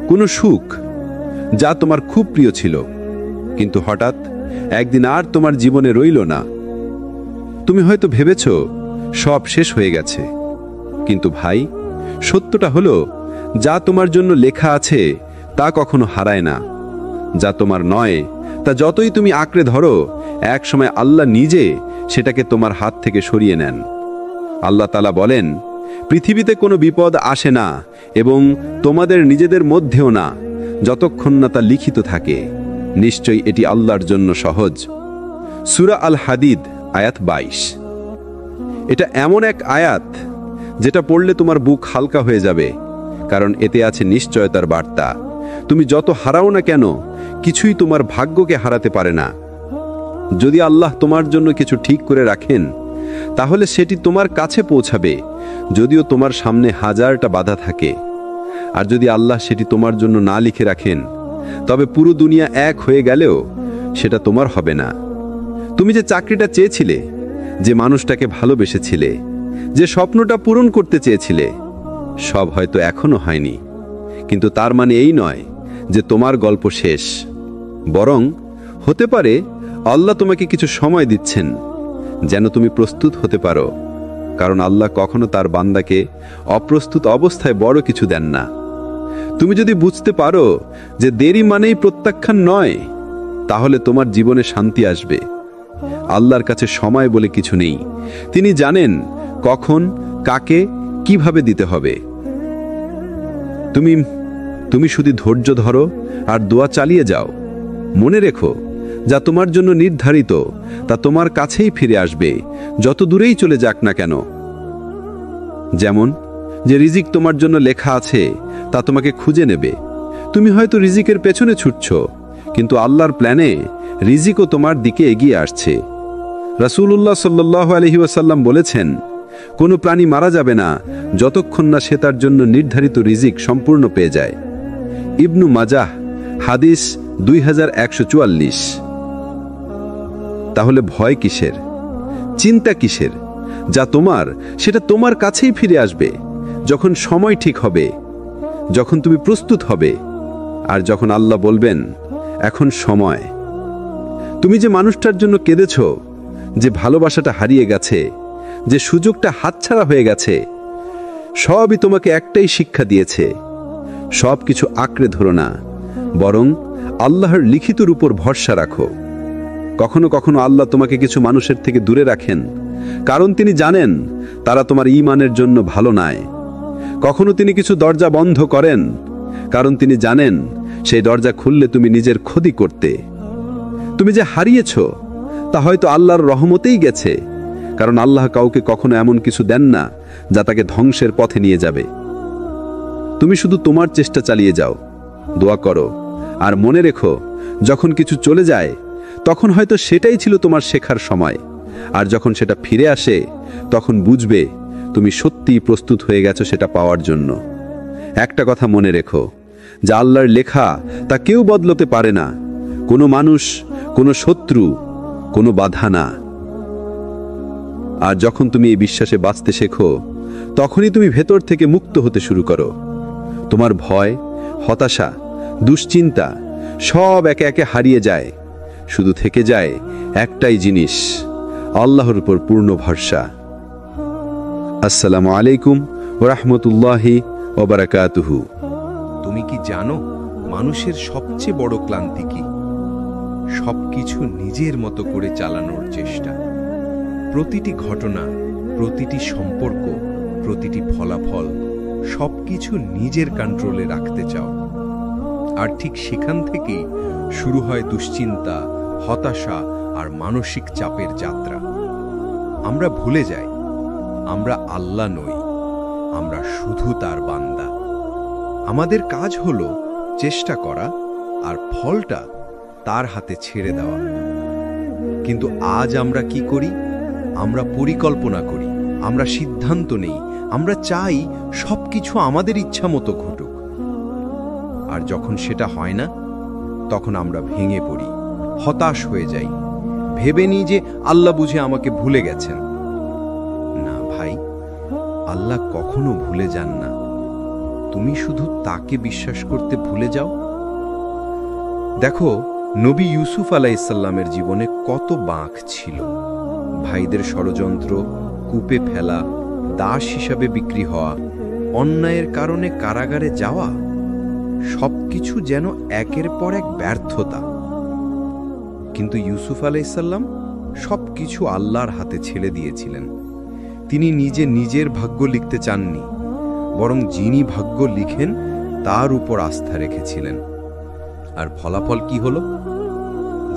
A: কোনো সুখ যা তোমার খুব প্রিয় ছিল, কিন্তু হঠাৎ একদিন আর তোমার জীবনে রইল না। তুমি হয়তো ভেবেছ সব শেষ হয়ে গেছে, কিন্তু ভাই, সত্যটা হলো যা তোমার জন্য লেখা আছে তা কখনো হারায় না। যা তোমার নয় তা যতই তুমি আঁকড়ে ধরো, একসময় আল্লাহ নিজে সেটাকে তোমার হাত থেকে সরিয়ে নেন। আল্লাহ তাআলা বলেন, পৃথিবীতে কোনো বিপদ আসে না এবং তোমাদের নিজেদের মধ্যেও না, যতক্ষণ না তা লিখিত থাকে। নিশ্চয়ই এটি আল্লাহর জন্য সহজ। সূরা আল হাদিদ আয়াত 22। এটা এমন এক আয়াত যেটা পড়লে তোমার বুক হালকা হয়ে যাবে, কারণ এতে আছে নিশ্চয়তার বার্তা। তুমি যত হারাও না কেন, কিছুই তোমার ভাগ্যকে হারাতে পারে না। যদি আল্লাহ তোমার জন্য কিছু ঠিক করে রাখেন, তাহলে সেটি তোমার কাছে পৌঁছাবে, যদিও তোমার সামনে হাজারটা বাধা থাকে। আর যদি আল্লাহ সেটি তোমার জন্য না লিখে রাখেন, তবে পুরো দুনিয়া এক হয়ে গেলেও সেটা তোমার হবে না। তুমি যে চাকরিটা চেয়েছিলে, যে মানুষটাকে ভালোবেসেছিলে, যে স্বপ্নটা পূরণ করতে চেয়েছিলে, সব হয়তো এখনো হয়নি, কিন্তু তার মানে এই নয় যে তোমার গল্প শেষ। বরং হতে পারে আল্লাহ তোমাকে কিছু সময় দিচ্ছেন যেন তুমি প্রস্তুত হতে পারো, কারণ আল্লাহ কখনো তার বান্দাকে অপ্রস্তুত অবস্থায় বড় কিছু দেন না। তুমি যদি বুঝতে পারো যে দেরি মানেই প্রত্যাখ্যান নয়, তাহলে তোমার জীবনে শান্তি আসবে। আল্লাহর কাছে সময় বলে কিছু নেই। তিনি জানেন কখন, কাকে, কিভাবে দিতে হবে। তুমি শুধু ধৈর্য ধরো আর দোয়া চালিয়ে যাও। মনে রেখো, যা তোমার জন্য নির্ধারিত তা তোমার কাছেই ফিরে আসবে, যত দূরেই চলে যাক না কেন। যেমন যে রিজিক তোমার জন্য লেখা আছে তা তোমাকে খুঁজে নেবে। তুমি হয়তো রিজিকের পেছনে ছুটছ, কিন্তু আল্লাহর প্ল্যানে রিজিকও তোমার দিকে এগিয়ে আসছে। রাসূলুল্লাহ সাল্লাল্লাহু আলাইহি ওয়াসাল্লাম বলেছেন, কোনো প্রাণী মারা যাবে না যতক্ষণ না সে তার জন্য নির্ধারিত রিজিক সম্পূর্ণ পেয়ে যায়। ইবনু মাজাহ হাদিস 2144। তাহলে ভয় কিসের, চিন্তা কিসের? যা তোমার সেটা তোমার কাছেই ফিরে আসবে, যখন সময় ঠিক হবে, যখন তুমি প্রস্তুত হবে, আর যখন আল্লাহ বলবেন এখন সময়। তুমি যে মানুষটার জন্য কেঁদেছ, যে ভালোবাসাটা হারিয়ে গেছে, যে সুযোগটা হাতছাড়া হয়ে গেছে, সবই তোমাকে একটাই শিক্ষা দিয়েছে। সব কিছু আঁকড়ে ধরো না, বরং আল্লাহর লিখিতর উপর ভরসা রাখো। কখনো কখনো আল্লাহ তোমাকে কিছু মানুষের থেকে দূরে রাখেন, কারণ তিনি জানেন তারা তোমার ঈমানের জন্য ভালো নয়। কখনো তিনি কিছু দরজা বন্ধ করেন, কারণ তিনি জানেন সেই দরজা খুললে তুমি নিজের ক্ষতি করতে। তুমি যে হারিয়েছ তা হয়তো আল্লাহর রহমতেই গেছে, কারণ আল্লাহ কাউকে কখনো এমন কিছু দেন না যা তাকে ধ্বংসের পথে নিয়ে যাবে। তুমি শুধু তোমার চেষ্টা চালিয়ে যাও, দোয়া করো, আর মনে রেখো, যখন কিছু চলে যায় তখন হয়তো সেটাই ছিল তোমার শেখার সময়। আর যখন সেটা ফিরে আসে, তখন বুঝবে তুমি সত্যিই প্রস্তুত হয়ে গেছো সেটা পাওয়ার জন্য। একটা কথা মনে রেখো, যা আল্লাহর লেখা তা কেউ বদলাতে পারে না, কোনো মানুষ, কোনো শত্রু, কোনো বাধা না। আর যখন তুমি এই বিশ্বাসে বাঁচতে শেখো, তখনই তুমি ভেতর থেকে মুক্ত হতে শুরু করো। তোমার ভয়, হতাশা, দুশ্চিন্তা সব একে একে হারিয়ে যায়। শুধু থেকে যায় একটাই জিনিস, আল্লাহর উপর পূর্ণ ভরসা। আসসালামু আলাইকুম ওয়া রাহমাতুল্লাহি ওয়া বারাকাতুহু।
B: তুমি কি জানো মানুষের সবচেয়ে বড় ক্লান্তি কি? সবকিছু নিজের মতো করে চালানোর চেষ্টা। প্রতিটি ঘটনা, প্রতিটি সম্পর্ক, প্রতিটি ফলাফল সবকিছু নিজের কন্ট্রোলে রাখতে চাও। আর ঠিক সেখান থেকেই শুরু হয় দুশ্চিন্তা, হতাশা আর মানসিক চাপের যাত্রা। আমরা ভুলে যাই আমরা আল্লাহ নই, আমরা শুধু তার বান্দা। আমাদের কাজ হলো চেষ্টা করা আর ফলটা তার হাতে ছেড়ে দেওয়া। কিন্তু আজ আমরা কি করি? আমরা পরিকল্পনা করি, আমরা সিদ্ধান্ত নেই, আমরা চাই সবকিছু আমাদের ইচ্ছা মতো ঘটুক। আর যখন সেটা হয় না, তখন আমরা ভেঙে পড়ি, হতাশ হয়ে যাই, ভেবে নিই যে আল্লাহ বুঝে আমাকে ভুলে গেছেন। না ভাই, আল্লাহ কখনো ভুলে যান না। তুমি শুধু তাকে বিশ্বাস করতে ভুলে যাও। দেখো, নবী ইউসুফ আলাইহিসসালামের জীবনে কত বাঁক ছিল। ভাইদের ষড়যন্ত্র, কূপে ফেলা, দাস হিসাবে বিক্রি হওয়া, অন্যায়ের কারণে কারাগারে যাওয়া, সবকিছু যেন একের পর এক ব্যর্থতা। কিন্তু ইউসুফ আলাইহিসসালাম সবকিছু আল্লাহর হাতে ছেড়ে দিয়েছিলেন। তিনি নিজের ভাগ্য লিখতে চাননি, বরং যিনি ভাগ্য লিখেন তার উপর আস্থা রেখেছিলেন। আর ফলাফল কি হলো?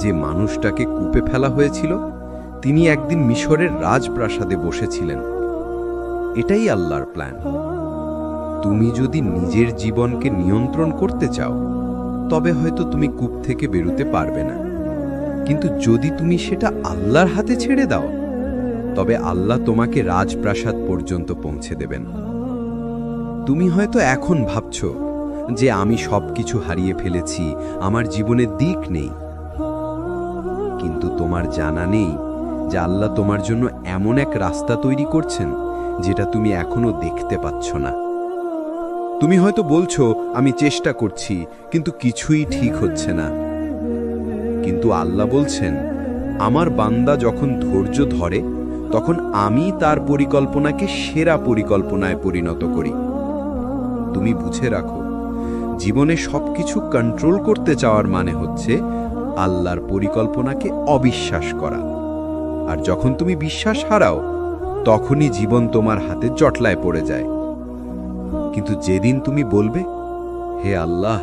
B: যে মানুষটাকে কূপে ফেলা হয়েছিল, তিনি একদিন মিশরের রাজপ্রাসাদে বসেছিলেন। এটাই আল্লাহর প্ল্যান। তুমি যদি নিজের জীবনকে নিয়ন্ত্রণ করতে চাও, তবে হয়তো তুমি কূপ থেকে বেরোতে পারবে না। কিন্তু যদি তুমি সেটা আল্লাহর হাতে ছেড়ে দাও, তবে আল্লাহ তোমাকে রাজপ্রাসাদ পর্যন্ত পৌঁছে দেবেন। তুমি হয়তো এখন ভাবছো যে আমি সবকিছু হারিয়ে ফেলেছি, আমার জীবনে দিক নেই। কিন্তু তোমার জানা নেই যে আল্লাহ তোমার জন্য এমন এক রাস্তা তৈরি করছেন যেটা তুমি এখনো দেখতে পাচ্ছ না। তুমি হয়তো বলছো, আমি চেষ্টা করছি, কিন্তু কিছুই ঠিক হচ্ছে না। কিন্তু আল্লাহ বলছেন, আমার বান্দা যখন ধৈর্য ধরে, তখন আমি তার পরিকল্পনাকে সেরা পরিকল্পনায় পরিণত করি। তুমি বুঝে রাখো, জীবনে সবকিছু কন্ট্রোল করতে চাওয়ার মানে হচ্ছে আল্লাহর পরিকল্পনাকে অবিশ্বাস করা। আর যখন তুমি বিশ্বাস হারাও, তখনই জীবন তোমার হাতে জটলায় পড়ে যায়। কিন্তু যেদিন তুমি বলবে, হে আল্লাহ,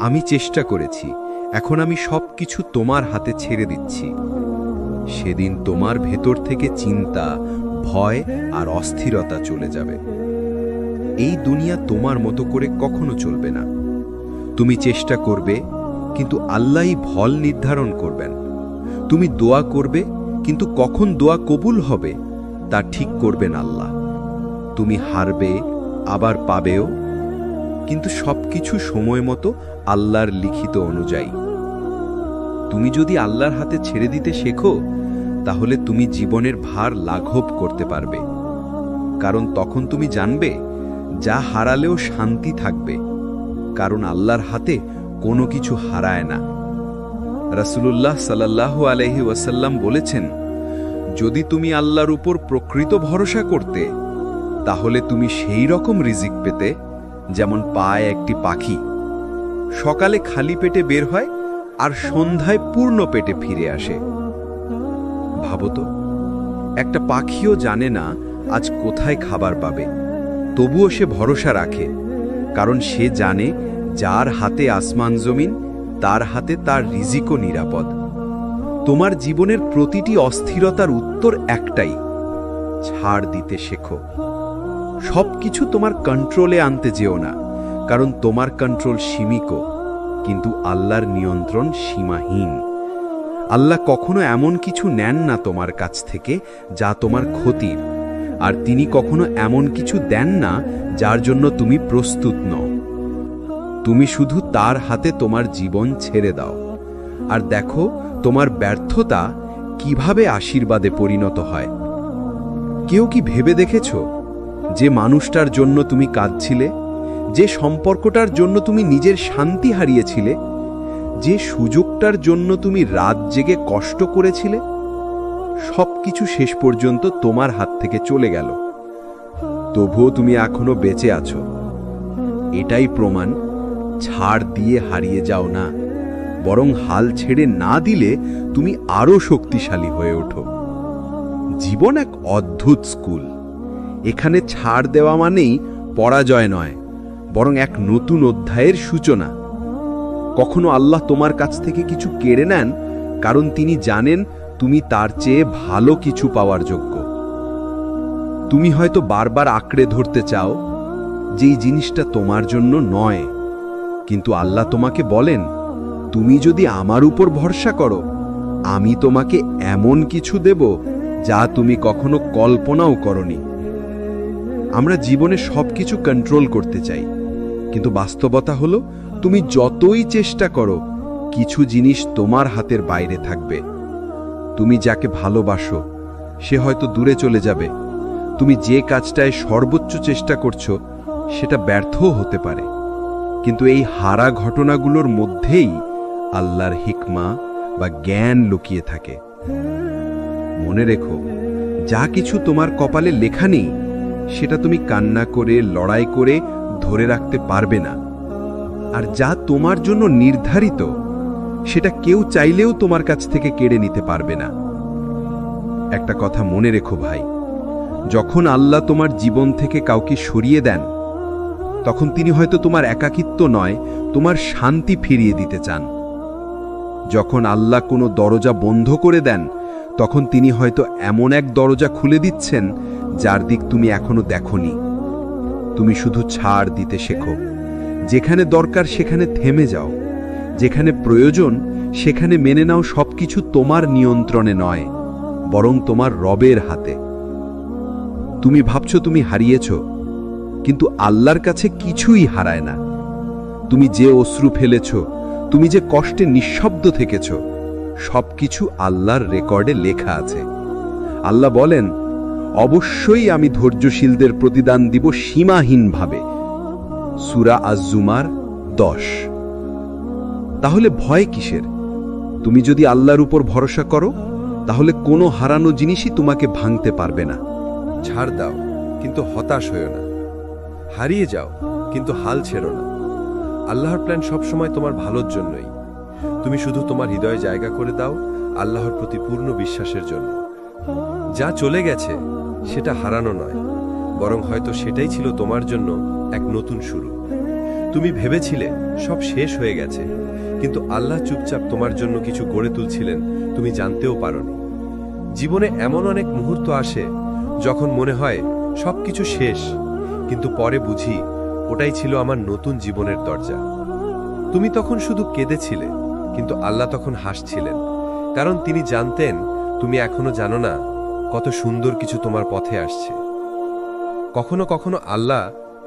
B: আমি চেষ্টা করেছি, এখন আমি সবকিছু তোমার হাতে ছেড়ে দিচ্ছি, সেদিন তোমার ভেতর থেকে চিন্তা, ভয় আর অস্থিরতা চলে যাবে। এই দুনিয়া তোমার মতো করে কখনো চলবে না। তুমি চেষ্টা করবে, কিন্তু আল্লাহই ফল নির্ধারণ করবেন। তুমি দোয়া করবে, কিন্তু কখন দোয়া কবুল হবে তা ঠিক করবেন আল্লাহ। তুমি হারবে, আবার পাবেও, কিন্তু সবকিছু সময় মতো আল্লাহর লিখিত অনুযায়ী। তুমি যদি আল্লাহর হাতে ছেড়ে দিতে শেখো, তাহলে তুমি জীবনের ভার লাঘব করতে পারবে। কারণ তখন তুমি জানবে, যা হারালেও শান্তি থাকবে, কারণ আল্লাহর হাতে কোনো কিছু হারায় না। রাসূলুল্লাহ সাল্লাল্লাহু আলাইহি ওয়াসাল্লাম বলেছেন, যদি তুমি আল্লাহর উপর প্রকৃত ভরসা করতে, তাহলে তুমি সেই রকম রিজিক পেতে যেমন পায় একটি পাখি। সকালে খালি পেটে বের হয় আর সন্ধ্যায় পূর্ণ পেটে ফিরে আসে। ভাবো তো, একটা পাখিও জানে না আজ কোথায় খাবার পাবে, তবুও সে ভরসা রাখে, কারণ সে জানে যার হাতে আসমান জমিন, তার হাতে তার রিজিকও নিরাপদ। তোমার জীবনের প্রতিটি অস্থিরতার উত্তর একটাই, ছাড় দিতে শেখো। সবকিছু তোমার কন্ট্রোলে আনতে যেও না, কারণ তোমার কন্ট্রোল সীমিত, কিন্তু আল্লাহর নিয়ন্ত্রণ সীমাহীন। আল্লাহ কখনো এমন কিছু নেন না তোমার কাছ থেকে যা তোমার ক্ষতির, আর তিনি কখনো এমন কিছু দেন না যার জন্য তুমি প্রস্তুত নও। তুমি শুধু তার হাতে তোমার জীবন ছেড়ে দাও, আর দেখো তোমার ব্যর্থতা কিভাবে আশীর্বাদে পরিণত হয়। কেউ কি ভেবে দেখেছ, যে মানুষটার জন্য তুমি কাঁদছিলে, যে সম্পর্কটার জন্য তুমি নিজের শান্তি হারিয়েছিলে, যে সুযোগটার জন্য তুমি রাত জেগে কষ্ট করেছিলে, সবকিছু শেষ পর্যন্ত তোমার হাত থেকে চলে গেল, তবুও তুমি এখনো বেঁচে আছো। এটাই প্রমাণ, ছাড় দিয়ে হারিয়ে যাও না, বরং হাল ছেড়ে না দিলে তুমি আরো শক্তিশালী হয়ে ওঠো। জীবন এক অদ্ভুত স্কুল। এখানে ছাড় দেওয়া মানেই পরাজয় নয়, বরং এক নতুন অধ্যায়ের সূচনা। কখনো আল্লাহ তোমার কাছ থেকে কিছু কেড়ে নেন, কারণ তিনি জানেন তুমি তার চেয়ে ভালো কিছু পাওয়ার যোগ্য। তুমি হয়তো বারবার আঁকড়ে ধরতে চাও যেই জিনিসটা তোমার জন্য নয়, কিন্তু আল্লাহ তোমাকে বলেন, তুমি যদি আমার উপর ভরসা করো, আমি তোমাকে এমন কিছু দেব যা তুমি কখনো কল্পনাও করনি। আমরা জীবনে সবকিছু কন্ট্রোল করতে চাই, কিন্তু বাস্তবতা হলো তুমি যতই চেষ্টা করো কিছু জিনিস তোমার হাতের বাইরে থাকবে। তুমি যাকে ভালোবাসো সে হয়তো দূরে চলে যাবে, তুমি যে কাজটায় সর্বোচ্চ চেষ্টা করছো সেটা ব্যর্থও হতে পারে, কিন্তু এই হারা ঘটনাগুলোর মধ্যেই আল্লাহর হিকমা বা জ্ঞান লুকিয়ে থাকে। মনে রেখো, যা কিছু তোমার কপালে লেখা নেই সেটা তুমি কান্না করে লড়াই করে ধরে রাখতে পারবে না, আর যা তোমার জন্য নির্ধারিত সেটা কেউ চাইলেও তোমার কাছ থেকে কেড়ে নিতে পারবে না। একটা কথা মনে রেখো ভাই, যখন আল্লাহ তোমার জীবন থেকে কাউকে সরিয়ে দেন তখন তিনি হয়তো তোমার একাকিত্ব নয়, তোমার শান্তি ফিরিয়ে দিতে চান। যখন আল্লাহ কোনো দরজা বন্ধ করে দেন তখন তিনি হয়তো এমন এক দরজা খুলে দিচ্ছেন যার দিক তুমি এখনো দেখোনি। তুমি শুধু ছাড় দিতে শেখো, যেখানে দরকার সেখানে থেমে যাও, যেখানে প্রয়োজন সেখানে মেনে নাও সবকিছু তোমার নিয়ন্ত্রণে নয়, বরং তোমার রবের হাতে। তুমি ভাবছো তুমি হারিয়েছ, কিন্তু আল্লাহর কাছে কিছুই হারায় না। তুমি যে অশ্রু ফেলেছ, তুমি যে কষ্টে নিঃশব্দ থেকেছ, সবকিছু আল্লাহর রেকর্ডে লেখা আছে। আল্লাহ বলেন, অবশ্যই আমি ধৈর্যশীলদের প্রতিদান দিব সীমাহীনভাবে। সূরা আজ-জুমার 10। তাহলে ভয় কিসের? তুমি যদি আল্লাহর উপর ভরসা করো তাহলে কোনো হারানো জিনিসই তোমাকে ভাঙতে পারবে না।
C: ছাড় দাও, কিন্তু হতাশ হইও না। হারিয়ে যাও, কিন্তু হাল ছেড়ো না। আল্লাহর প্ল্যান সবসময় তোমার ভালোর জন্যই। তুমি শুধু তোমার হৃদয়ে জায়গা করে দাও আল্লাহর প্রতি পূর্ণ বিশ্বাসের জন্য। যা চলে গেছে সেটা হারানো নয়, বরং হয়তো সেটাই ছিল তোমার জন্য এক নতুন শুরু। তুমি ভেবেছিলে সব শেষ হয়ে গেছে, কিন্তু আল্লাহ চুপচাপ তোমার জন্য কিছু গড়ে তুলছিলেন, তুমি জানতেও পারোনি। জীবনে এমন অনেক মুহূর্ত আসে যখন মনে হয় সবকিছু শেষ, কিন্তু পরে বুঝি ওটাই ছিল আমার নতুন জীবনের দরজা। তুমি তখন শুধু কেঁদেছিলে, কিন্তু আল্লাহ তখন হাসছিলেন, কারণ তিনি জানতেন তুমি এখনো জানো না কত সুন্দর কিছু তোমার পথে আসছে। কখনো কখনো আল্লাহ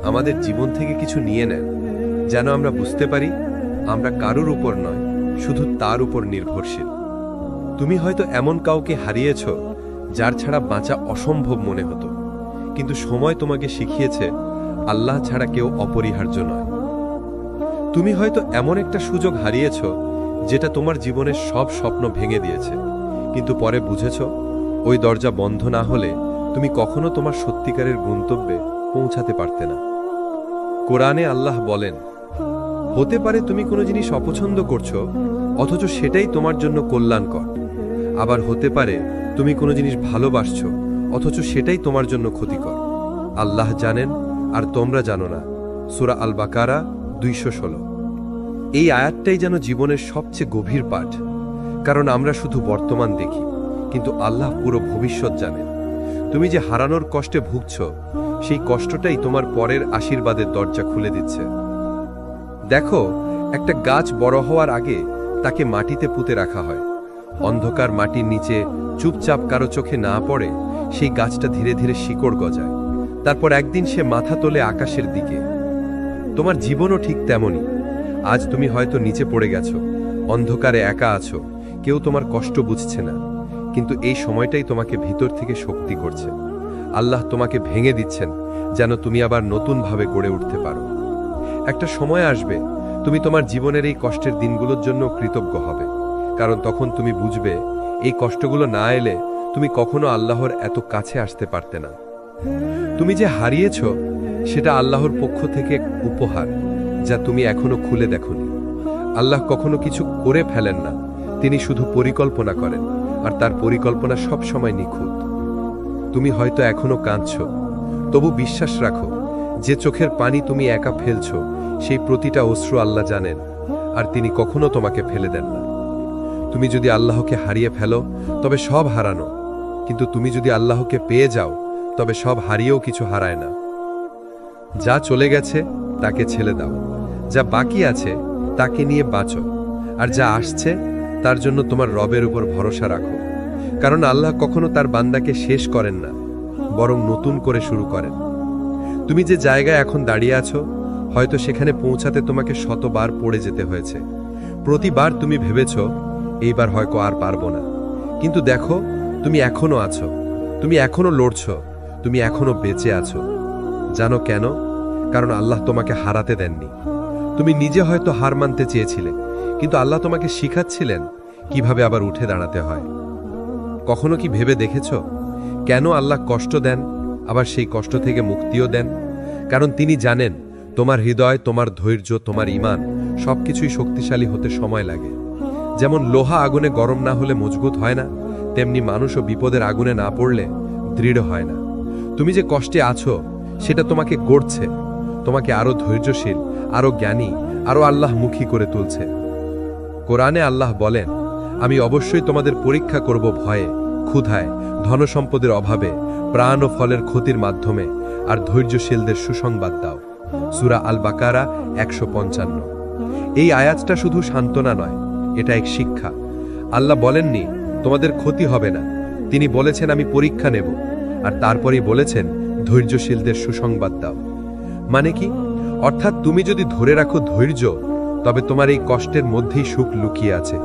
C: আমাদের জীবন থেকে কিছু নিয়ে নেন, যেন আমরা বুঝতে পারি আমরা কারোর উপর নয়, শুধু তার উপর নির্ভরশীল। তুমি হয়তো এমন কাউকে হারিয়েছ যার ছাড়া বাঁচা অসম্ভব মনে হতো, কিন্তু সময় তোমাকে শিখিয়েছে আল্লাহ ছাড়া কেউ অপরিহার্য নয়। তুমি হয়তো এমন একটা সুযোগ হারিয়েছ যেটা তোমার জীবনের সব স্বপ্ন ভেঙে দিয়েছে, কিন্তু পরে বুঝেছ ওই দরজা বন্ধ না হলে তুমি কখনো তোমার সত্যিকারের গন্তব্যে পৌঁছাতে পারতে না। কোরআনে আল্লাহ বলেন, হতে পারে তুমি কোনো জিনিস অপছন্দ করছো অথচ সেটাই তোমার জন্য কল্যাণকর, আবার হতে পারে তুমি কোনো জিনিস ভালোবাসছো অথচ সেটাই তোমার জন্য ক্ষতিকর। আল্লাহ জানেন আর তোমরা জানো না। সূরা আল বাকারা 216। এই আয়াতটাই যেন জীবনের সবচেয়ে গভীর পাঠ, কারণ আমরা শুধু বর্তমান দেখি, কিন্তু আল্লাহ পুরো ভবিষ্যৎ জানেন। তুমি যে হারানোর কষ্টে ভুগছ, সেই কষ্টটাই তোমার পরের আশীর্বাদের দরজা খুলে দিচ্ছে। দেখো, একটা গাছ বড় হওয়ার আগে তাকে মাটিতে পুঁতে রাখা হয়। অন্ধকার মাটির নিচে চুপচাপ কারো চোখে না পড়ে সেই গাছটা ধীরে ধীরে শিকড় গজায়, তারপর একদিন সে মাথা তোলে আকাশের দিকে। তোমার জীবনও ঠিক তেমনই। আজ তুমি হয়তো নিচে পড়ে গেছো, অন্ধকারে একা আছো, কেউ তোমার কষ্ট বুঝছে না, কিন্তু এই সময়টাই তোমাকে ভিতর থেকে শক্তি করছে। আল্লাহ তোমাকে ভেঙে দিচ্ছেন যেন তুমি আবার নতুনভাবে গড়ে উঠতে পারো। একটা সময় আসবে তুমি তোমার জীবনের এই কষ্টের দিনগুলোর জন্য কৃতজ্ঞ হবে, কারণ তখন তুমি বুঝবে এই কষ্টগুলো না এলে তুমি কখনো আল্লাহর এত কাছে আসতে পারতে না। তুমি যে হারিয়েছ সেটা আল্লাহর পক্ষ থেকে এক উপহার, যা তুমি এখনো খুলে দেখোনি। আল্লাহ কখনো কিছু করে ফেলেন না, তিনি শুধু পরিকল্পনা করেন, আর তার পরিকল্পনা সব সময় নিখুঁত। তুমি হয়তো এখনো কাঁদছ, তবু বিশ্বাস রাখো, যে চোখের পানি তুমি একা ফেলছো সেই প্রতিটা অশ্রু আল্লাহ জানেন, আর তিনি কখনো তোমাকে ফেলে দেন না। তুমি যদি আল্লাহকে হারিয়ে ফেলো তবে সব হারানো, কিন্তু তুমি যদি আল্লাহকে পেয়ে যাও তবে সব হারিয়েও কিছু হারায় না। যা চলে গেছে তাকে ছেড়ে দাও, যা বাকি আছে তাকে নিয়ে বাঁচো, আর যা আসছে তার জন্য তোমার রবের উপর ভরসা রাখো, কারণ আল্লাহ কখনো তার বান্দাকে শেষ করেন না, বরং নতুন করে শুরু করেন। তুমি যে জায়গায় এখন দাঁড়িয়ে আছো, হয়তো সেখানে পৌঁছাতে তোমাকে শতবার পড়ে যেতে হয়েছে। প্রতিবার তুমি ভেবেছ এইবার হয়তো আর পারবো না, কিন্তু দেখো তুমি এখনো আছো, তুমি এখনো লড়ছ, তুমি এখনো বেঁচে আছো। জানো কেন? কারণ আল্লাহ তোমাকে হারাতে দেননি। তুমি নিজে হয়তো হার মানতে চেয়েছিলে, কিন্তু আল্লাহ তোমাকে শিখাচ্ছিলেন কিভাবে আবার উঠে দাঁড়াতে হয়। কখনো কি ভেবে দেখেছ কেন আল্লাহ কষ্ট দেন, আবার সেই কষ্ট থেকে মুক্তিও দেন? কারণ তিনি জানেন তোমার হৃদয়, তোমার ধৈর্য, তোমার ঈমান সবকিছুই শক্তিশালী হতে সময় লাগে। যেমন লোহা আগুনে গরম না হলে মজবুত হয় না, তেমনি মানুষও বিপদের আগুনে না পড়লে দৃঢ় হয় না। তুমি যে কষ্টে আছো সেটা তোমাকে গড়ছে, তোমাকে আরো ধৈর্যশীল, আরো জ্ঞানী, আরো আল্লাহমুখী করে তুলছে। কোরআনে আল্লাহ বলেন, আমি অবশ্যই তোমাদের পরীক্ষা করব ভয়ে, ক্ষুধায়, ধনসম্পদের অভাবে, প্রাণ ও ফলের ক্ষতির মাধ্যমে, আর ধৈর্যশীলদের সুসংবাদ দাও। সূরা আল বাকারা 155। এই আয়াতটা শুধু সান্ত্বনা নয়, এটা এক শিক্ষা। আল্লাহ বলেননি তোমাদের ক্ষতি হবে না, তিনি বলেছেন আমি পরীক্ষা নেব, আর তারপরেই বলেছেন ধৈর্যশীলদের সুসংবাদ দাও। মানে কি? অর্থাৎ তুমি যদি ধরে রাখো ধৈর্য, তবে তোমার এই কষ্টের মধ্যেই সুখ লুকিয়ে আছে।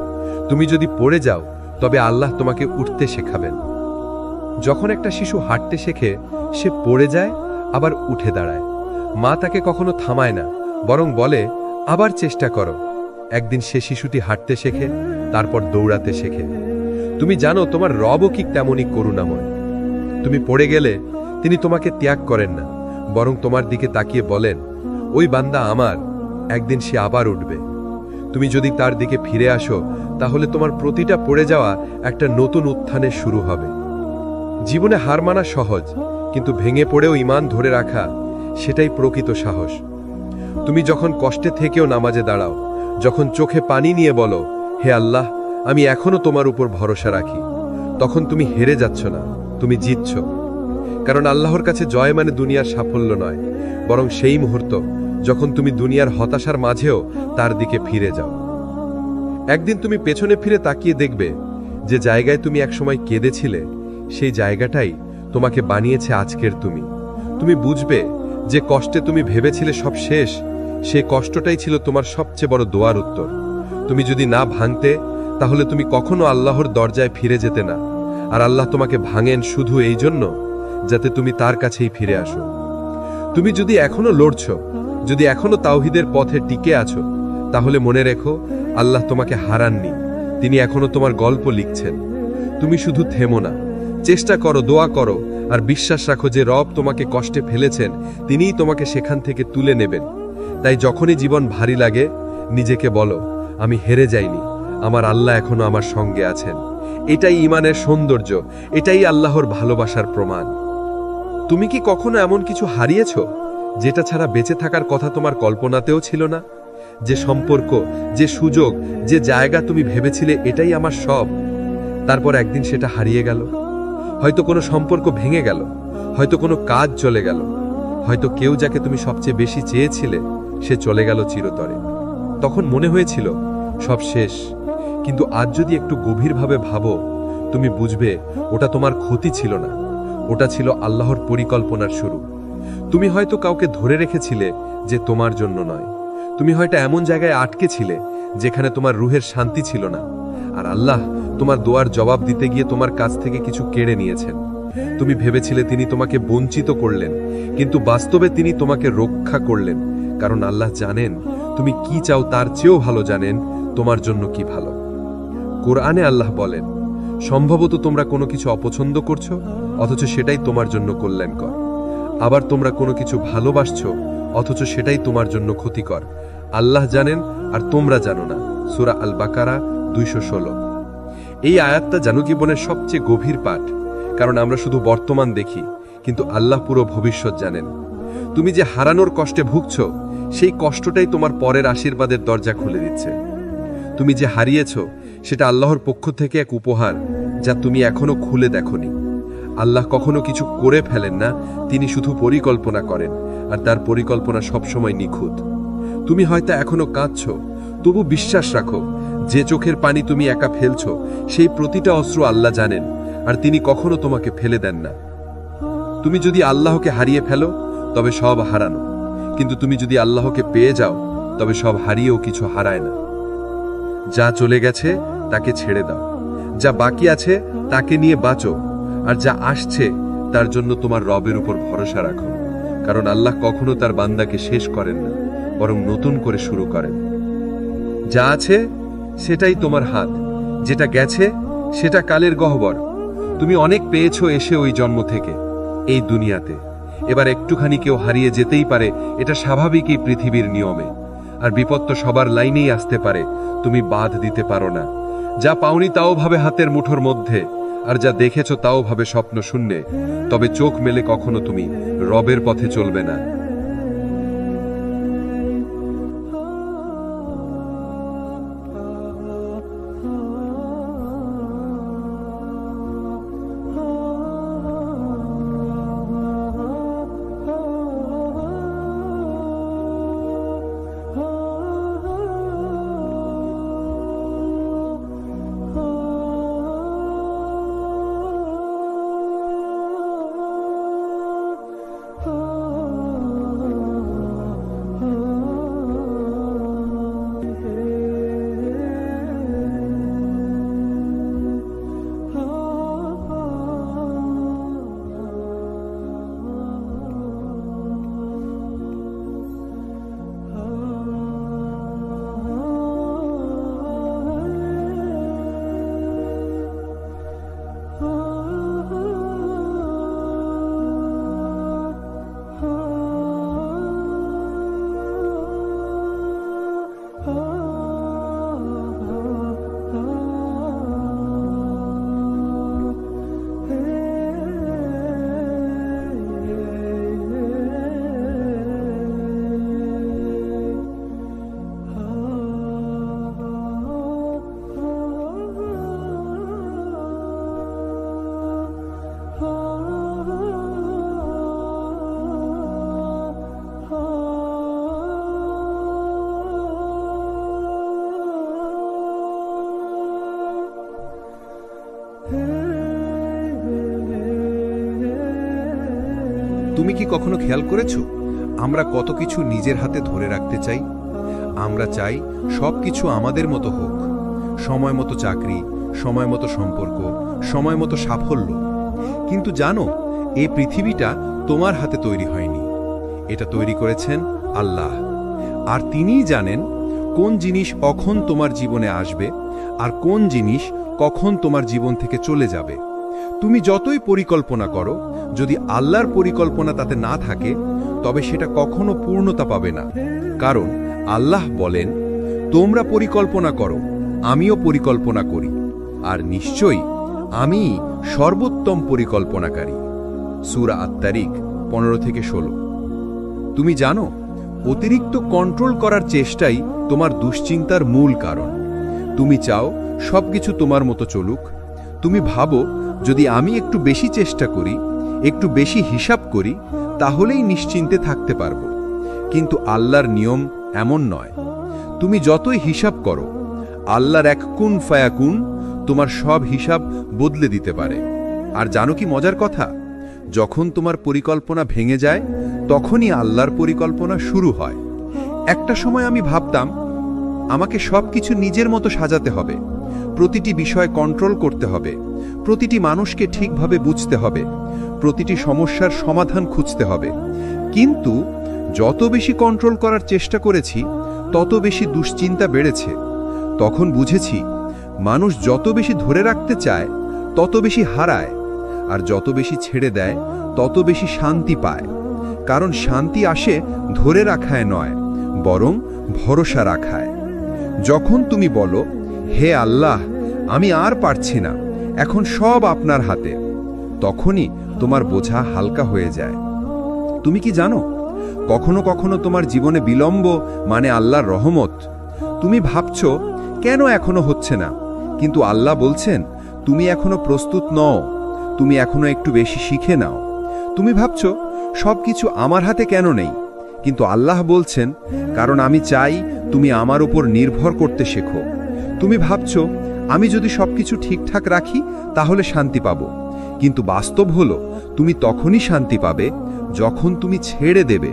C: তুমি যদি পড়ে যাও, তবে আল্লাহ তোমাকে উঠতে শেখাবেন। যখন একটা শিশু হাঁটতে শেখে, সে পড়ে যায় আবার উঠে দাঁড়ায়। মা তাকে কখনো থামায় না, বরং বলে আবার চেষ্টা করো। একদিন সে শিশুটি হাঁটতে শেখে, তারপর দৌড়াতে শেখে। তুমি জানো তোমার রবও কি তেমনই করুণাময়। তুমি পড়ে গেলে তিনি তোমাকে ত্যাগ করেন না, বরং তোমার দিকে তাকিয়ে বলেন, ওই বান্দা আমার, একদিন সে আবার উঠবে। তুমি যদি তার দিকে ফিরে আসো, তাহলে তোমার প্রতিটা পড়ে যাওয়া একটা নতুন উত্থানের শুরু হবে। জীবনে হার মানা সহজ, কিন্তু ভেঙে পড়েও ঈমান ধরে রাখা, সেটাই প্রকৃত সাহস। তুমি যখন কষ্টে থেকেও নামাজে দাঁড়াও, যখন চোখে পানি নিয়ে বলো, হে আল্লাহ, আমি এখনো তোমার উপর ভরসা রাখি, তখন তুমি হেরে যাচ্ছ না, তুমি জিতছ। কারণ আল্লাহর কাছে জয় মানে দুনিয়ার সাফল্য নয়, বরং সেই মুহূর্ত যখন তুমি দুনিয়ার হতাশার মাঝেও তার দিকে ফিরে যাও। একদিন তুমি পেছনে ফিরে তাকিয়ে দেখবে, যে জায়গায় তুমি একসময় কেঁদেছিলে, সেই জায়গাটাই তোমাকে বানিয়েছে আজকের তুমি। তুমি বুঝবে যে কষ্টে তুমি ভেবেছিলে সব শেষ, সেই কষ্টটাই ছিল তোমার সবচেয়ে বড় দোয়ার উত্তর। তুমি যদি না ভাঙতে, তাহলে তুমি কখনো আল্লাহর দরজায় ফিরে যেতে না। আর আল্লাহ তোমাকে ভাঙেন শুধু এই জন্য যাতে তুমি তার কাছেই ফিরে আসো। তুমি যদি এখনো লড়ছ, যদি এখনো তাওহীদের পথে টিকে আছো, তাহলে মনে রেখো আল্লাহ তোমাকে হারাননি, তিনি এখনো তোমার গল্প লিখছেন। তুমি শুধু থেমো না, চেষ্টা করো, দোয়া করো, আর বিশ্বাস রাখো যে রব তোমাকে কষ্টে ফেলেছেন, তিনিই তোমাকে সেখান থেকে তুলে নেবেন। তাই যখনই জীবন ভারী লাগে, নিজেকে বলো, আমি হেরে যাইনি, আমার আল্লাহ এখনো আমার সঙ্গে আছেন। এটাই ঈমানের সৌন্দর্য, এটাই আল্লাহর ভালোবাসার প্রমাণ। তুমি কি কখনো এমন কিছু হারিয়েছ যেটা ছাড়া বেঁচে থাকার কথা তোমার কল্পনাতেও ছিল না? যে সম্পর্ক, যে সুযোগ, যে জায়গা তুমি ভেবেছিলে এটাই আমার সব, তারপর একদিন সেটা হারিয়ে গেল। হয়তো কোনো সম্পর্ক ভেঙে গেল, হয়তো কোনো কাজ চলে গেল, হয়তো কেউ যাকে তুমি সবচেয়ে বেশি চেয়েছিলে সে চলে গেল চিরতরে। তখন মনে হয়েছিল সব শেষ, কিন্তু আজ যদি একটু গভীরভাবে ভাবো, তুমি বুঝবে ওটা তোমার ক্ষতি ছিল না, ওটা ছিল আল্লাহর পরিকল্পনার শুরু। তুমি হয়তো কাউকে ধরে রেখেছিলে যে তোমার জন্য নয়, তুমি হয়তো এমন জায়গায় আটকে ছিলে যেখানে তোমার রুহের শান্তি ছিল না, আর আল্লাহ তোমার দোয়ার জবাব দিতে গিয়ে তোমার কাছ থেকে কিছু কেড়ে নিয়েছেন। তুমি ভেবেছিলে তিনি তোমাকে বঞ্চিত করলেন, কিন্তু বাস্তবে তিনি তোমাকে রক্ষা করলেন। কারণ আল্লাহ জানেন তুমি কি চাও, তার চেয়েও ভালো জানেন তোমার জন্য কি ভালো। কোরআনে আল্লাহ বলেন, সম্ভবত তোমরা কোনো কিছু অপছন্দ করছো, অথচ সেটাই তোমার জন্য কল্যাণকর। আবার তোমরা কোনো কিছু ভালোবাসছো, অথচ সেটাই তোমার জন্য ক্ষতিকর। আল্লাহ জানেন আর তোমরা জানো না। সূরা আল বাকারা 216। এই আয়াতটা জানো জীবনের সবচেয়ে গভীর পাঠ, কারণ আমরা শুধু বর্তমান দেখি, কিন্তু আল্লাহ পুরো ভবিষ্যৎ জানেন। তুমি যে হারানোর কষ্টে ভুগছ, সেই কষ্টটাই তোমার পরের আশীর্বাদের দরজা খুলে দিচ্ছে। তুমি যে হারিয়েছ, সেটা আল্লাহর পক্ষ থেকে এক উপহার, যা তুমি এখনো খুলে দেখোনি। আল্লাহ কখনো কিছু করে ফেলেন না, তিনি শুধু পরিকল্পনা করেন, আর তার পরিকল্পনা সবসময় নিখুঁত। তুমি হয়তো এখনো কাঁদছ, তবু বিশ্বাস রাখো, যে চোখের পানি তুমি একা ফেলছ, সেই প্রতিটা অশ্রু আল্লাহ জানেন, আর তিনি কখনো তোমাকে ফেলে দেন না। তুমি যদি আল্লাহকে হারিয়ে ফেলো, তবে সব হারানো। কিন্তু তুমি যদি আল্লাহকে পেয়ে যাও তবে সব হারিয়েও কিছু হারায় না। যা চলে গেছে তাকে ছেড়ে দাও, যা বাকি আছে তাকে নিয়ে বাঁচো, আর যা আসছে তার জন্য তোমার রবের উপর ভরসা রাখো। কারণ আল্লাহ কখনো তার বান্দাকে শেষ করেন না, বরং নতুন করে শুরু করেন। যা আছে সেটাই তোমার হাত, যেটা গেছে সেটা কালের গহ্বর। তুমি অনেক পেয়েছো এসে ওই জন্ম থেকে এই দুনিয়াতে। এবার একটুখানি কেউ হারিয়ে যেতেই পারে, এটা স্বাভাবিকই পৃথিবীর নিয়মে। আর বিপদ তো সবার লাইনেই আসতে পারে, তুমি বাদ দিতে পারো না। যা পাওনি তাও ভাবে হাতের মুঠোর মধ্যে, আর যা দেখেছো তাও ভাবে স্বপ্ন শূন্যে। তবে চোখ মেলে কখনো তুমি রবের পথে চলবে না।
B: তুমি কি কখনো খেয়াল করেছো আমরা কত কিছু নিজের হাতে ধরে রাখতে চাই? আমরা চাই সবকিছু আমাদের মতো হোক, সময় মতো চাকরি, সময় মতো সম্পর্ক, সময় মতো সাফল্য। কিন্তু জানো, এই পৃথিবীটা তোমার হাতে তৈরি হয়নি, এটা তৈরি করেছেন আল্লাহ। আর তিনিই জানেন কোন জিনিস কখন তোমার জীবনে আসবে আর কোন জিনিস কখন তোমার জীবন থেকে চলে যাবে। তুমি যতই পরিকল্পনা করো, যদি আল্লাহর পরিকল্পনা তাতে না থাকে তবে সেটা কখনো পূর্ণতা পাবে না। কারণ আল্লাহ বলেন, তোমরা পরিকল্পনা করো, আমিও পরিকল্পনা করি, আর নিশ্চয়ই আমি সর্বোত্তম পরিকল্পনাকারী। সূরা আত-তারিক 15-16। তুমি জানো, অতিরিক্ত কন্ট্রোল করার চেষ্টাই তোমার দুশ্চিন্তার মূল কারণ। তুমি চাও সবকিছু তোমার মতো চলুক। তুমি ভাবো, যদি আমি একটু বেশি চেষ্টা করি, একটু বেশি হিসাব করি, তাহলেই নিশ্চিন্তে থাকতে পারবো। কিন্তু আল্লাহর নিয়ম এমন নয়। তুমি যতই হিসাব করো, আল্লাহর এক কুন ফায়াকুন তোমার সব হিসাব বদলে দিতে পারে। আর জানো কি মজার কথা? যখন তোমার পরিকল্পনা ভেঙে যায়, তখনই আল্লাহর পরিকল্পনা শুরু হয়। একটা সময় আমি ভাবতাম, আমাকে সবকিছু নিজের মতো সাজাতে হবে, প্রতিটি বিষয় কন্ট্রোল করতে হবে, প্রতিটি মানুষকে ঠিকভাবে বুঝতে হবে, প্রতিটি সমস্যার সমাধান খুঁজতে হবে। কিন্তু যত বেশি কন্ট্রোল করার চেষ্টা করেছি, তত বেশি দুশ্চিন্তা বেড়েছে। তখন বুঝেছি, মানুষ যত বেশি ধরে রাখতে চায় তত বেশি হারায়, আর যত বেশি ছেড়ে দেয় তত বেশি শান্তি পায়। কারণ শান্তি আসে ধরে রাখায় নয়, বরং ভরসা রাখায়। যখন তুমি বলো, হে আল্লাহ, আমি আর পারছি না, এখন সব আপনার হাতে, তখনই তোমার বোঝা হালকা হয়ে যায়। তুমি কি জানো, কখনো কখনো তোমার জীবনে বিলম্ব মানে আল্লাহর রহমত। তুমি ভাবছো, কেন এখনো হচ্ছে না? কিন্তু আল্লাহ বলছেন, তুমি এখনো প্রস্তুত নও, তুমি এখনো একটু বেশি শিখে নাও। তুমি ভাবছো, সবকিছু আমার হাতে কেন নেই? কিন্তু আল্লাহ বলছেন, কারণ আমি চাই তুমি আমার উপর নির্ভর করতে শেখো। তুমি ভাবছো, আমি যদি সবকিছু ঠিকঠাক রাখি তাহলে শান্তি পাবো।
D: কিন্তু বাস্তব হলো তুমি তখনই শান্তি পাবে যখন তুমি ছেড়ে দেবে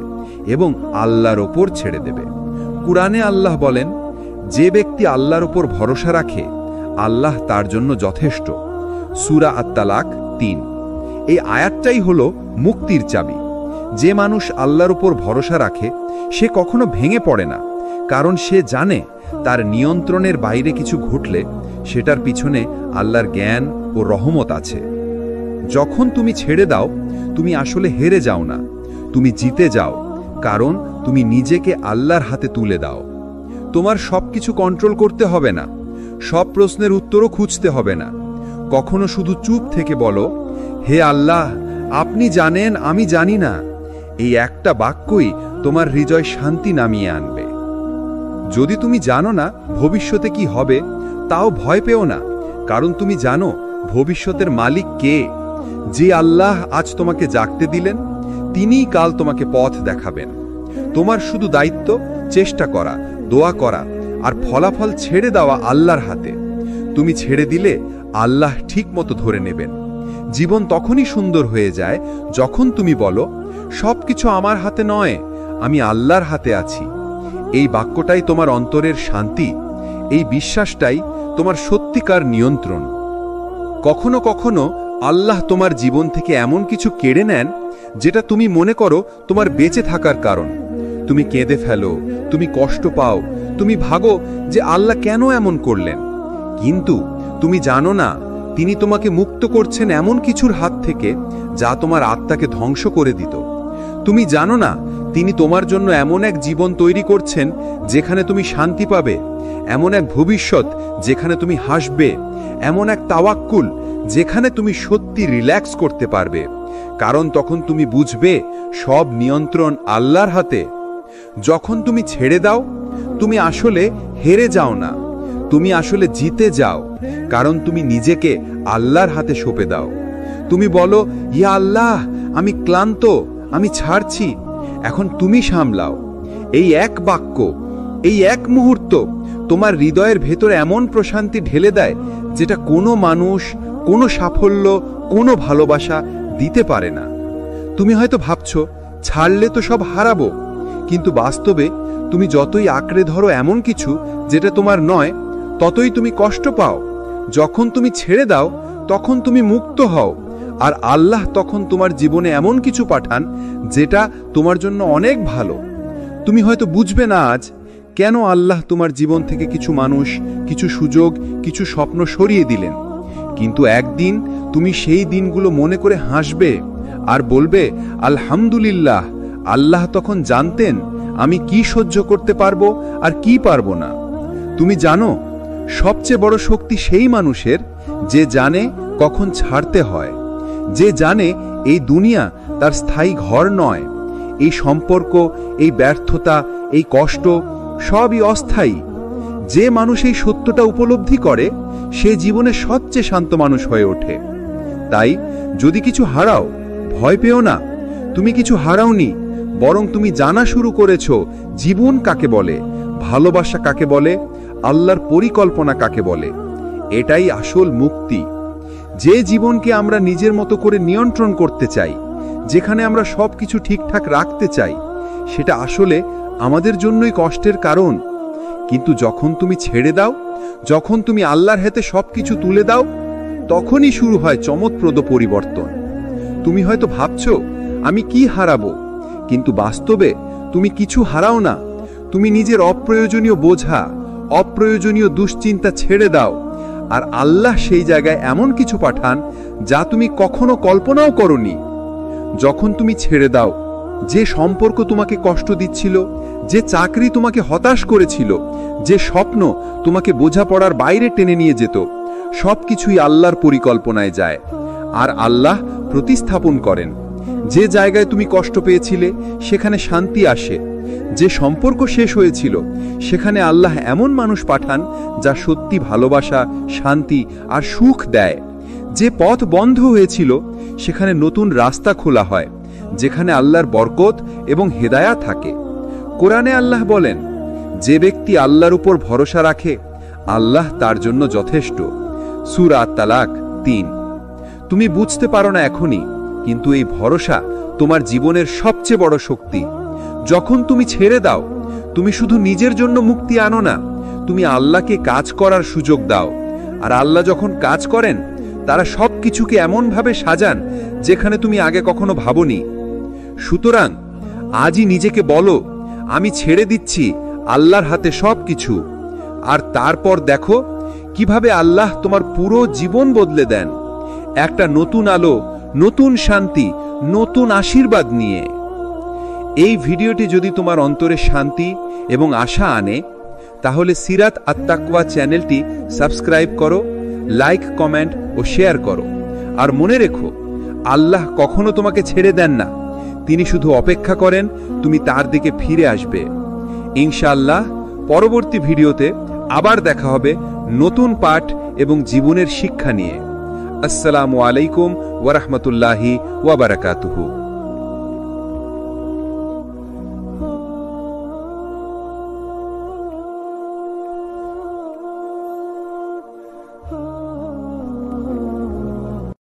D: এবং আল্লাহর ওপর ছেড়ে দেবে। কুরআনে আল্লাহ বলেন, যে ব্যক্তি আল্লাহর ওপর ভরসা রাখে আল্লাহ তার জন্য যথেষ্ট। সূরা আত-তালাক ৩। এই আয়াতটাই হলো মুক্তির চাবি। যে মানুষ আল্লাহর উপর ভরসা রাখে সে কখনো ভেঙে পড়ে না, কারণ সে জানে তার নিয়ন্ত্রণের বাইরে কিছু ঘটলে সেটার পিছনে আল্লাহর জ্ঞান ও রহমত আছে। যখন তুমি ছেড়ে দাও তুমি আসলে হেরে যাও না, তুমি জিতে যাও, কারণ তুমি নিজেকে আল্লাহর হাতে তুলে দাও। তোমার সবকিছু কন্ট্রোল করতে হবে না, সব প্রশ্নের উত্তরও খুঁজতে হবে না। কখনো শুধু চুপ থেকে বলো, হে আল্লাহ, আপনি জানেন আমি জানি না। এই একটা বাক্যই তোমার হৃদয় শান্তি নামিয়ে আনবে। যদি তুমি জানো না ভবিষ্যতে কি হবে, তাও ভয় পেও না, কারণ তুমি জানো ভবিষ্যতের মালিক কে। যে আল্লাহ আজ তোমাকে জাগতে দিলেন তিনিই কাল তোমাকে পথ দেখাবেন। তোমার শুধু দায়িত্ব চেষ্টা করা, দোয়া করা আর ফলাফল ছেড়ে দেওয়া আল্লাহর হাতে। তুমি ছেড়ে দিলে আল্লাহ ঠিক মতো ধরে নেবেন। জীবন তখনই সুন্দর হয়ে যায় যখন তুমি বলো, সবকিছু আমার হাতে নয়, আমি আল্লাহর হাতে আছি। এই বাক্যটাই তোমার অন্তরের শান্তি, এই বিশ্বাসটাই তোমার সত্যিকার নিয়ন্ত্রণ। কখনো কখনো আল্লাহ তোমার জীবন থেকে এমন কিছু কেড়ে নেন যেটা তুমি মনে করো তোমার বেঁচে থাকার কারণ। তুমি কেঁদে ফেলো, তুমি কষ্ট পাও, তুমি ভাগো যে আল্লাহ কেন এমন করলেন। কিন্তু তুমি জানো না তিনি তোমাকে মুক্ত করছেন এমন কিছুর হাত থেকে যা তোমার আত্মাকে ধ্বংস করে দিত। তুমি জানো না তিনি তোমার জন্য এমন এক জীবন তৈরি করছেন যেখানে তুমি শান্তি পাবে, এমন এক ভবিষ্যৎ যেখানে তুমি হাসবে, এমন এক তাওয়াক্কুল যেখানে তুমি সত্যি রিল্যাক্স করতে পারবে, কারণ তখন তুমি বুঝবে সব নিয়ন্ত্রণ আল্লাহর হাতে। যখন তুমি ছেড়ে দাও তুমি আসলে হেরে যাও না, তুমি আসলে জিতে যাও, কারণ তুমি নিজেকে আল্লাহর হাতে সঁপে দাও। তুমি বলো, ইয়া আল্লাহ, আমি ক্লান্ত, আমি ছাড়ছি, এখন তুমি সামলাও। এই এক বাক্য, এই এক মুহূর্ত তোমার হৃদয়ের ভেতরে এমন প্রশান্তি ঢেলে দেয় যেটা কোনো মানুষ, কোনো সাফল্য, কোনো ভালোবাসা দিতে পারে না। তুমি হয়তো ভাবছো ছাড়লে তো সব হারাবো, কিন্তু বাস্তবে তুমি যতই আঁকড়ে ধরো এমন কিছু যেটা তোমার নয়, ততই তুমি কষ্ট পাও। যখন তুমি ছেড়ে দাও তখন তুমি মুক্ত হও, আর আল্লাহ তখন তোমার জীবনে এমন কিছু পাঠান যেটা তোমার জন্য অনেক ভালো। তুমি হয়তো বুঝবে না আজ কেন আল্লাহ তোমার জীবন থেকে কিছু মানুষ, কিছু সুযোগ, কিছু স্বপ্ন সরিয়ে দিলেন, কিন্তু একদিন তুমি সেই দিনগুলো মনে করে হাসবে আর বলবে, আলহামদুলিল্লাহ, আল্লাহ তখন জানতেন আমি কি সহ্য করতে পারবো আর কি পারবো না। তুমি জানো সবচেয়ে বড় শক্তি সেই মানুষের যে জানে কখন ছাড়তে হয়, যে জানে এই দুনিয়া তার স্থায়ী ঘর নয়, এই সম্পর্ক, এই ব্যর্থতা, এই কষ্ট সবই অস্থায়ী। যে মানুষ এই সত্যটা উপলব্ধি করে সে জীবনে সবচেয়ে শান্ত মানুষ হয়ে ওঠে। তাই যদি কিছু হারাও ভয় পেও না, তুমি কিছু হারাওনি, বরং তুমি জানা শুরু করেছো জীবন কাকে বলে, ভালোবাসা কাকে বলে, আল্লাহর পরিকল্পনা কাকে বলে। এটাই আসল মুক্তি। যে জীবনকে আমরা নিজের মতো করে নিয়ন্ত্রণ করতে চাই, যেখানে আমরা সবকিছু ঠিকঠাক রাখতে চাই, সেটা আসলে আমাদের জন্যই কষ্টের কারণ। কিন্তু যখন তুমি ছেড়ে দাও, যখন তুমি আল্লাহর হাতে সবকিছু তুলে দাও, তখনই শুরু হয় চমৎপ্রদ পরিবর্তন। তুমি হয়তো ভাবছো আমি কি হারাবো, কিন্তু বাস্তবে তুমি কিছু হারাও না। তুমি নিজের অপ্রয়োজনীয় বোঝা, অপ্রয়োজনীয় দুশ্চিন্তা ছেড়ে দাও, আর আল্লাহ সেই জায়গায় এমন কিছু পাঠান যা তুমি কখনো কল্পনাও করনি। যখন তুমি ছেড়ে দাও, যে সম্পর্ক তোমাকে কষ্ট দিচ্ছিল, যে চাকরি তোমাকে হতাশ করেছিল, যে স্বপ্ন তোমাকে বোঝাপড়ার বাইরে টেনে নিয়ে যেত, সবকিছুই আল্লাহর পরিকল্পনায় যায়, আর আল্লাহ প্রতিস্থাপন করেন। যে জায়গায় তুমি কষ্ট পেয়েছিলে সেখানে শান্তি আসে, যে সম্পর্ক শেষ হয়েছিল সেখানে আল্লাহ এমন মানুষ পাঠান যা সত্যি ভালোবাসা, শান্তি আর সুখ দেয়। যে পথ বন্ধ হয়েছিল সেখানে নতুন রাস্তা খোলা হয়, যেখানে আল্লাহর বরকত এবং হেদায়া থাকে। কোরআনে আল্লাহ বলেন, যে ব্যক্তি আল্লাহর উপর ভরসা রাখে আল্লাহ তার জন্য যথেষ্ট। সূরা আত-তালাক ৩। তুমি বুঝতে পারো না এখনই, কিন্তু এই ভরসা তোমার জীবনের সবচেয়ে বড় শক্তি। যখন তুমি ছেড়ে দাও, তুমি শুধু নিজের জন্য মুক্তি আনো না, তুমি আল্লাহকে কাজ করার সুযোগ দাও। আর আল্লাহ যখন কাজ করেন, তারা সবকিছুকে এমনভাবে সাজান যেখানে তুমি আগে কখনো ভাবনি। সুতরাং আজই নিজেকে বলো, আমি ছেড়ে দিচ্ছি আল্লাহর হাতে সবকিছু। আর তারপর দেখো কিভাবে আল্লাহ তোমার পুরো জীবন বদলে দেন, একটা নতুন আলো, নতুন শান্তি, নতুন আশীর্বাদ নিয়ে। এই ভিডিওটি যদি তোমার অন্তরে শান্তি এবং আশা আনে, তাহলে সিরাত আত-তাকওয়া চ্যানেলটি সাবস্ক্রাইব করো, লাইক, কমেন্ট ও শেয়ার করো। আর মনে রেখো, আল্লাহ কখনো তোমাকে ছেড়ে দেন না, তিনি শুধু অপেক্ষা করেন তুমি তার দিকে ফিরে আসবে। ইনশাআল্লাহ পরবর্তী ভিডিওতে আবার দেখা হবে নতুন পাঠ এবং জীবনের শিক্ষা নিয়ে। আসসালামু আলাইকুম ওয়া রাহমাতুল্লাহি ওয়া বারাকাতুহু।